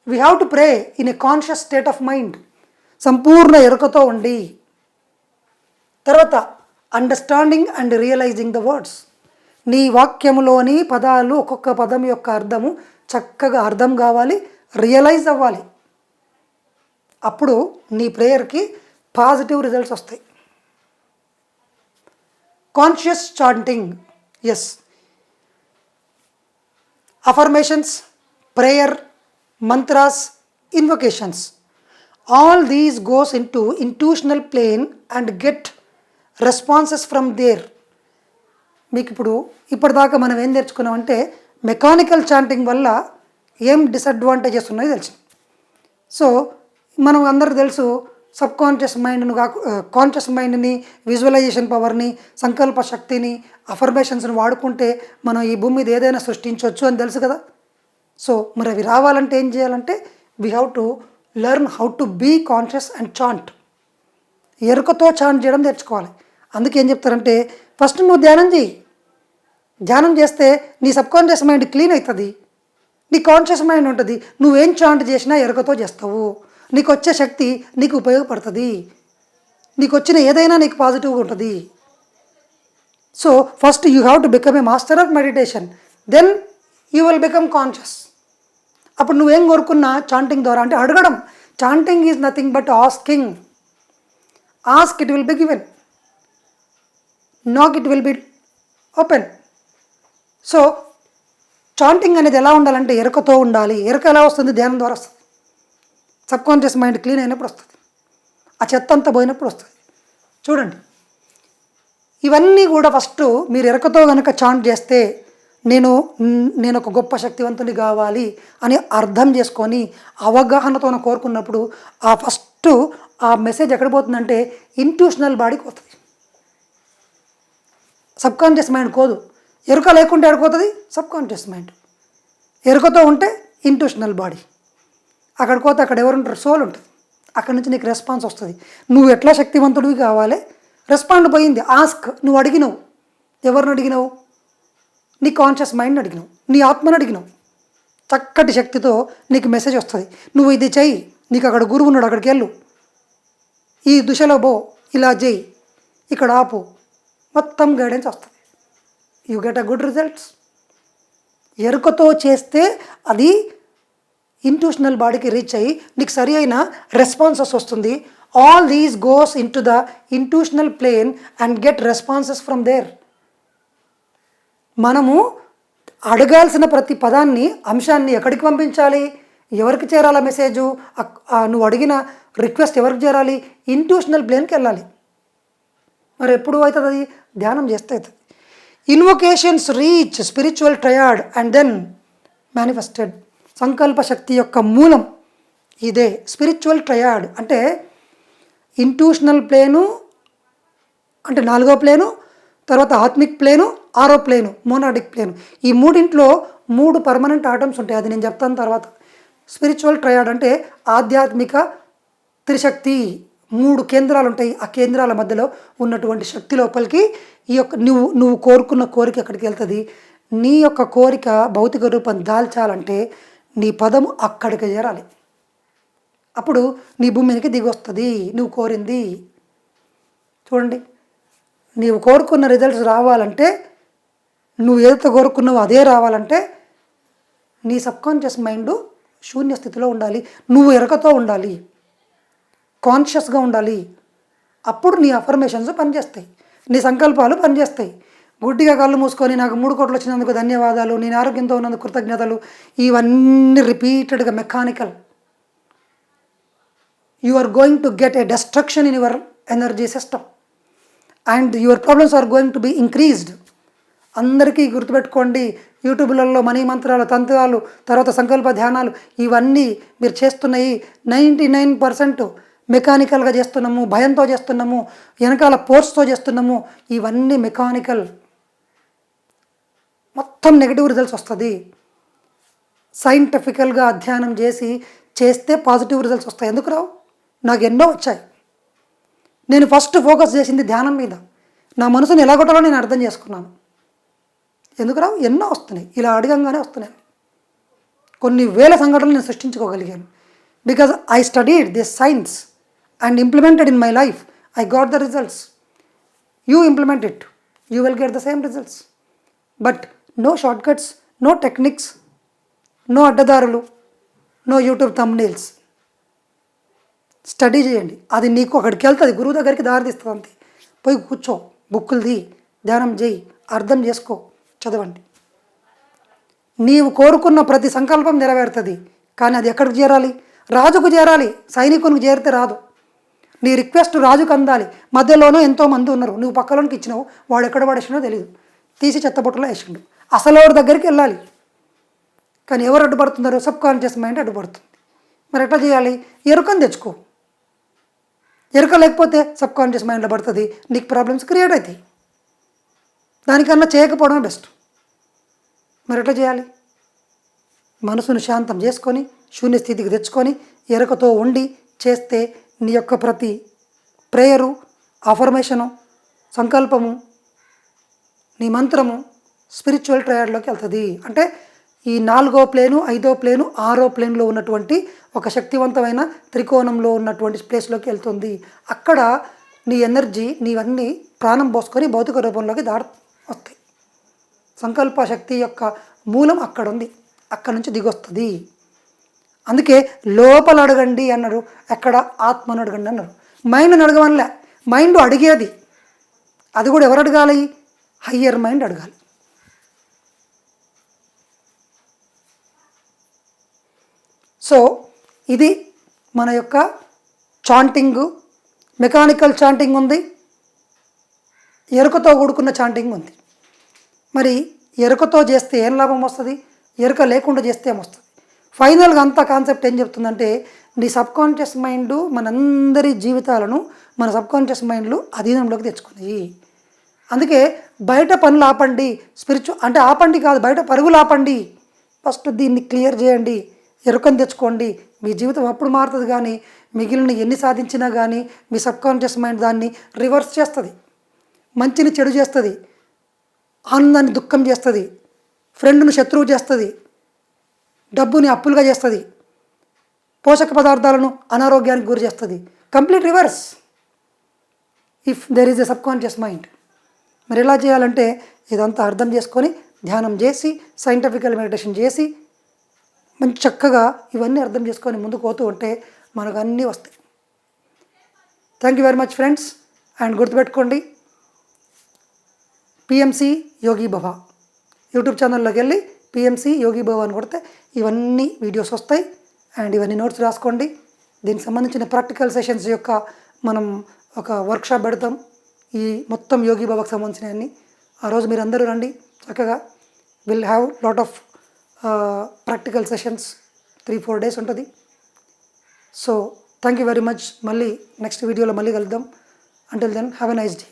we have to pray in a conscious state of mind. సంపూర్ణ ఎరుకతో ఉండి, తర్వాత understanding and realising the words. నీ వాక్యములోని పదాలు, ఒక్కొక్క పదం యొక్క అర్థము చక్కగా అర్థం కావాలి, రియలైజ్ అవ్వాలి. అప్పుడు నీ ప్రేయర్కి పాజిటివ్ రిజల్ట్స్ వస్తాయి. Conscious chanting, yes, affirmations, prayer, mantras, invocations, all these goes into intuitional plane and get responses from there. మీకు ఇప్పటిదాకా మనం ఏం నేర్చుకున్నామంటే, మెకానికల్ చాంటింగ్ వల్ల ఏం డిసడ్వాంటేజెస్ ఉన్నాయో తెలుసు. సో మనం అందరికీ తెలుసు, సబ్కాన్షియస్ మైండ్ను కాన్షియస్ మైండ్ని, విజువలైజేషన్ పవర్ని, సంకల్ప శక్తిని, అఫర్మేషన్స్ని వాడుకుంటే మనం ఈ భూమి మీద ఏదైనా సృష్టించవచ్చు అని తెలుసు కదా. సో మరి అవి రావాలంటే ఏం చేయాలంటే, we have to learn how to be conscious and chant. ఎరుకతో చాంట్ చేయడం నేర్చుకోవాలి. అందుకే ఏం చెప్తారంటే, ఫస్ట్ నువ్వు ధ్యానం చేయి. ధ్యానం చేస్తే నీ సబ్కాన్షియస్ మైండ్ క్లీన్ అవుతుంది, నీ కాన్షియస్ మైండ్ ఉంటుంది. నువ్వేం చాంట్ చేసినా ఎరుకతో చేస్తావు. నీకు వచ్చే శక్తి నీకు ఉపయోగపడుతుంది, నీకు వచ్చిన ఏదైనా నీకు పాజిటివ్గా ఉంటుంది. So first you have to become a master of meditation, then you will become conscious. అప్పుడు నువ్వేం కోరుకున్నా చాంటింగ్ ద్వారా, అంటే అడగడం. Chanting is nothing but asking. Ask, it will be given. Knock, it will be open. So chanting అనేది ఎలా ఉండాలంటే ఎరుకతో ఉండాలి. ఎరుక ఎలా వస్తుంది? ధ్యానం ద్వారా వస్తుంది. సబ్కాన్షియస్ మైండ్ క్లీన్ అయినప్పుడు వస్తుంది, ఆ చెత్త అంతా పోయినప్పుడు వస్తుంది. చూడండి, ఇవన్నీ కూడా ఫస్ట్ మీరు ఎరుకతో కనుక చాంట్ చేస్తే, నేను ఒక గొప్ప శక్తివంతుని కావాలి అని అర్థం చేసుకొని అవగాహనతో కోరుకున్నప్పుడు ఆ ఫస్ట్ ఆ మెసేజ్ ఎక్కడ పోతుందంటే ఇంట్యూషనల్ బాడీకి పోతుంది, సబ్కాన్షియస్ మైండ్ కోదు. ఎరుక లేకుంటే ఎక్కడిపోతుంది? Subconscious mind. ఎరుకతో ఉంటే ఇంట్యూషనల్ బాడీ. అక్కడికి పోతే అక్కడ ఎవరు ఉంటారు? సోల్ ఉంటుంది. అక్కడి నుంచి నీకు రెస్పాన్స్ వస్తుంది. నువ్వు ఎట్లా శక్తివంతుడివి కావాలి? రెస్పాండ్ పోయింది. ఆస్క్. నువ్వు అడిగినావు. ఎవరిని అడిగినావు? నీ కాన్షియస్ మైండ్ని అడిగినావు, నీ ఆత్మని అడిగినావు. చక్కటి శక్తితో నీకు మెసేజ్ వస్తుంది. నువ్వు ఇది చెయ్యి, నీకు అక్కడ గురువు ఉన్నాడు, అక్కడికి వెళ్ళు, ఈ దిశలో పో, ఇలా చేయి, ఇక్కడ ఆపు, మొత్తం గైడెన్స్ వస్తుంది. You get a good results. ఎరుకతో చేస్తే అది ఇంట్యూషనల్ బాడీకి రీచ్ అయ్యి నీకు సరి అయిన రెస్పాన్సెస్ వస్తుంది. All these goes into the intuitional plane and get responses from there. మనము అడగాల్సిన ప్రతి పదాన్ని, అంశాన్ని ఎక్కడికి పంపించాలి? ఎవరికి చేరాలి మెసేజు? నువ్వు అడిగిన రిక్వెస్ట్ ఎవరికి చేరాలి? ఇంట్యూషనల్ ప్లేన్కి వెళ్ళాలి. మరి ఎప్పుడు అవుతుంది అది? ధ్యానం చేస్తే అవుతుంది. Invocations reach spiritual triad and then manifested. సంకల్ప శక్తి యొక్క మూలం ఇదే. స్పిరిచువల్ ట్రయాడ్ అంటే ఇంట్యూషనల్ ప్లేను అంటే 4వ ప్లేను, తర్వాత ఆత్మిక్ ప్లేను, 6వ ప్లేను మోనాడిక్ ప్లేను. ఈ మూడింట్లో 3 పర్మనెంట్ ఆటమ్స్ ఉంటాయి. అది నేను చెప్తాను తర్వాత. స్పిరిచువల్ ట్రయాడ్ అంటే ఆధ్యాత్మిక త్రిశక్తి. 3 కేంద్రాలు ఉంటాయి. ఆ కేంద్రాల మధ్యలో ఉన్నటువంటి శక్తి లోపలికి ఈ యొక్క నువ్వు కోరుకున్న కోరిక ఎక్కడికి వెళ్తుంది? నీ యొక్క కోరిక భౌతిక రూపం దాల్చాలంటే నీ పదము అక్కడికి చేరాలి. అప్పుడు నీ భూమికి దిగి వస్తుంది నువ్వు కోరింది. చూడండి, నీవు కోరుకున్న రిజల్ట్స్ రావాలంటే, నువ్వు ఏదైతే కోరుకున్నావో అదే రావాలంటే నీ సబ్కాన్షియస్ మైండ్ శూన్య స్థితిలో ఉండాలి. నువ్వు ఎరకతో ఉండాలి, కాన్షియస్గా ఉండాలి. అప్పుడు నీ అఫర్మేషన్స్ పనిచేస్తాయి, నీ సంకల్పాలు పనిచేస్తాయి. గుడ్డిగా కళ్ళు మూసుకొని నాకు 3 కోట్లు వచ్చినందుకు ధన్యవాదాలు, నేను ఆరోగ్యంతో ఉన్నందుకు కృతజ్ఞతలు, ఇవన్నీ రిపీటెడ్గా mechanical. You are going to get a destruction in your energy system and your problems are going to be increased. అందరికీ గుర్తుపెట్టుకోండి, యూట్యూబ్లలో మనీ మంత్రాలు, తంత్రాలు, తర్వాత సంకల్ప ధ్యానాలు, ఇవన్నీ మీరు చేస్తున్నాయి 99% మెకానికల్గా చేస్తున్నాము, భయంతో చేస్తున్నాము, వెనకాల ఫోర్స్తో చేస్తున్నాము. ఇవన్నీ మెకానికల్, మొత్తం నెగిటివ్ రిజల్ట్స్ వస్తుంది. సైంటిఫికల్గా అధ్యయనం చేస్తే పాజిటివ్ రిజల్ట్స్ వస్తాయి. ఎందుకు రావు? నాకు ఎన్నో వచ్చాయి. నేను ఫస్ట్ ఫోకస్ చేసింది ధ్యానం మీద. నా మనసుని ఎలా కొట్టాలో నేను అర్థం చేసుకున్నాను. ఎందుకు రావు? ఎన్నో వస్తున్నాయి. ఇలా అడగంగానే వస్తున్నాయి. కొన్ని వేల సంఘటనలు నేను సృష్టించుకోగలిగాను. Because I studied this science and implemented in my life. I got the results. You implement it, you will get the same results. But no shortcuts, no techniques, no అడ్డదారులు, నో యూట్యూబ్ థంబ్నెయిల్స్. స్టడీ చేయండి, అది నీకు అక్కడికి వెళ్తుంది, గురువు దగ్గరికి దారితీస్తుంది. అంతే. పోయి కూర్చో, బుక్కులది, ధ్యానం చేయి, అర్థం చేసుకో, చదవండి. నీవు కోరుకున్న ప్రతి సంకల్పం నెరవేరుతుంది. కానీ అది ఎక్కడికి చేరాలి? రాజుకు చేరాలి. సైనికునికి చేరితే రాదు. నీ రిక్వెస్ట్ రాజుకు అందాలి. మధ్యలోనూ ఎంతోమంది ఉన్నారు, నువ్వు పక్కలోనికి ఇచ్చినావు, వాడు ఎక్కడ పడేసినో తెలియదు, తీసి చెత్తబుట్టలో వేసిండు. అసలు వాడి దగ్గరికి వెళ్ళాలి. కానీ ఎవరు అడ్డుపడుతున్నారు? Subconscious mind అడ్డుపడుతుంది. మరి ఎట్లా చేయాలి? ఎరుకని తెచ్చుకో. ఎరుక లేకపోతే సబ్కాన్షియస్ మైండ్లో పడుతుంది, నీకు ప్రాబ్లమ్స్ క్రియేట్ అవుతాయి. దానికన్నా చేయకపోవడమే బెస్ట్. మరి ఎట్లా చేయాలి? మనసును శాంతం చేసుకొని శూన్య స్థితికి తెచ్చుకొని ఎరుకతో ఉండి చేస్తే నీ యొక్క ప్రతి ప్రేయరు, అఫర్మేషను, సంకల్పము, నీ మంత్రము స్పిరిచువల్ ట్రయాడ్లోకి వెళ్తుంది. అంటే ఈ 4వ ప్లేను, 5వ ప్లేను, 6వ ప్లేన్లో ఉన్నటువంటి ఒక శక్తివంతమైన త్రికోణంలో ఉన్నటువంటి ప్లేస్లోకి వెళ్తుంది. అక్కడ నీ ఎనర్జీ, నీవన్నీ ప్రాణం పోసుకొని భౌతిక రూపంలోకి వస్తాయి. సంకల్ప శక్తి యొక్క మూలం అక్కడ ఉంది, అక్కడ నుంచి దిగొస్తుంది. అందుకే లోపల అడగండి అన్నారు, ఎక్కడ? ఆత్మను అడగండి అన్నారు. మైండ్ని అడగవనలే, మైండ్ అడిగేది. అది కూడా ఎవరు అడగాలి? హయ్యర్ మైండ్ అడగాలి. సో ఇది మన యొక్క చాంటింగు. మెకానికల్ చాంటింగ్ ఉంది, ఎరుకతో కూడుకున్న చాంటింగ్ ఉంది. మరి ఎరుకతో చేస్తే ఏం లాభం వస్తుంది? ఎరుక లేకుండా చేస్తే ఏమొస్తుంది? ఫైనల్గా అంతా కాన్సెప్ట్ ఏం చెప్తుందంటే, నీ సబ్కాన్షియస్ మైండ్ మనందరి జీవితాలను మన సబ్కాన్షియస్ మైండ్లు అధీనంలోకి తెచ్చుకున్నాయి. అందుకే బయట పనులు ఆపండి, అంటే ఆపండి కాదు, బయట పరుగులు ఆపండి. ఫస్ట్ దీన్ని క్లియర్ చేయండి, ఎరుకని తెచ్చుకోండి. మీ జీవితం అప్పుడు మారుతుంది. కానీ మిగిలిన ఎన్ని సాధించినా కానీ మీ సబ్కాన్షియస్ మైండ్ దాన్ని రివర్స్ చేస్తుంది. మంచిని చెడు చేస్తుంది, ఆనందాన్ని దుఃఖం చేస్తుంది, ఫ్రెండ్ను శత్రువు చేస్తుంది, డబ్బుని అప్పులుగా చేస్తుంది, పోషక పదార్థాలను అనారోగ్యానికి గురి చేస్తుంది. Complete reverse if there is a subconscious mind. మరి ఎలా చేయాలంటే ఇదంతా అర్థం చేసుకొని ధ్యానం చేసి సైంటిఫికల్ మెడిటేషన్ చేసి మంచి చక్కగా ఇవన్నీ అర్థం చేసుకొని ముందుకు పోతూ ఉంటే మనకు అన్నీ వస్తాయి. Thank you very much friends. And గుర్తుపెట్టుకోండి, పిఎంసి యోగి భవ యూట్యూబ్ ఛానల్లోకి వెళ్ళి పిఎంసి యోగి భవ అని కొడితే ఇవన్నీ వీడియోస్ వస్తాయి. అండ్ ఇవన్నీ నోట్స్ రాసుకోండి. దీనికి సంబంధించిన ప్రాక్టికల్ సెషన్స్ యొక్క మనం ఒక వర్క్షాప్ పెడతాం, ఈ మొత్తం యోగి బాబాకి సంబంధించినవన్నీ. ఆ రోజు మీరు అందరూ రండి, చక్కగా will have lot of practical sessions. 3-4 days ఉంటుంది. So thank you very much. మళ్ళీ నెక్స్ట్ వీడియోలో మళ్ళీ కలుద్దాం. Until then have a nice day.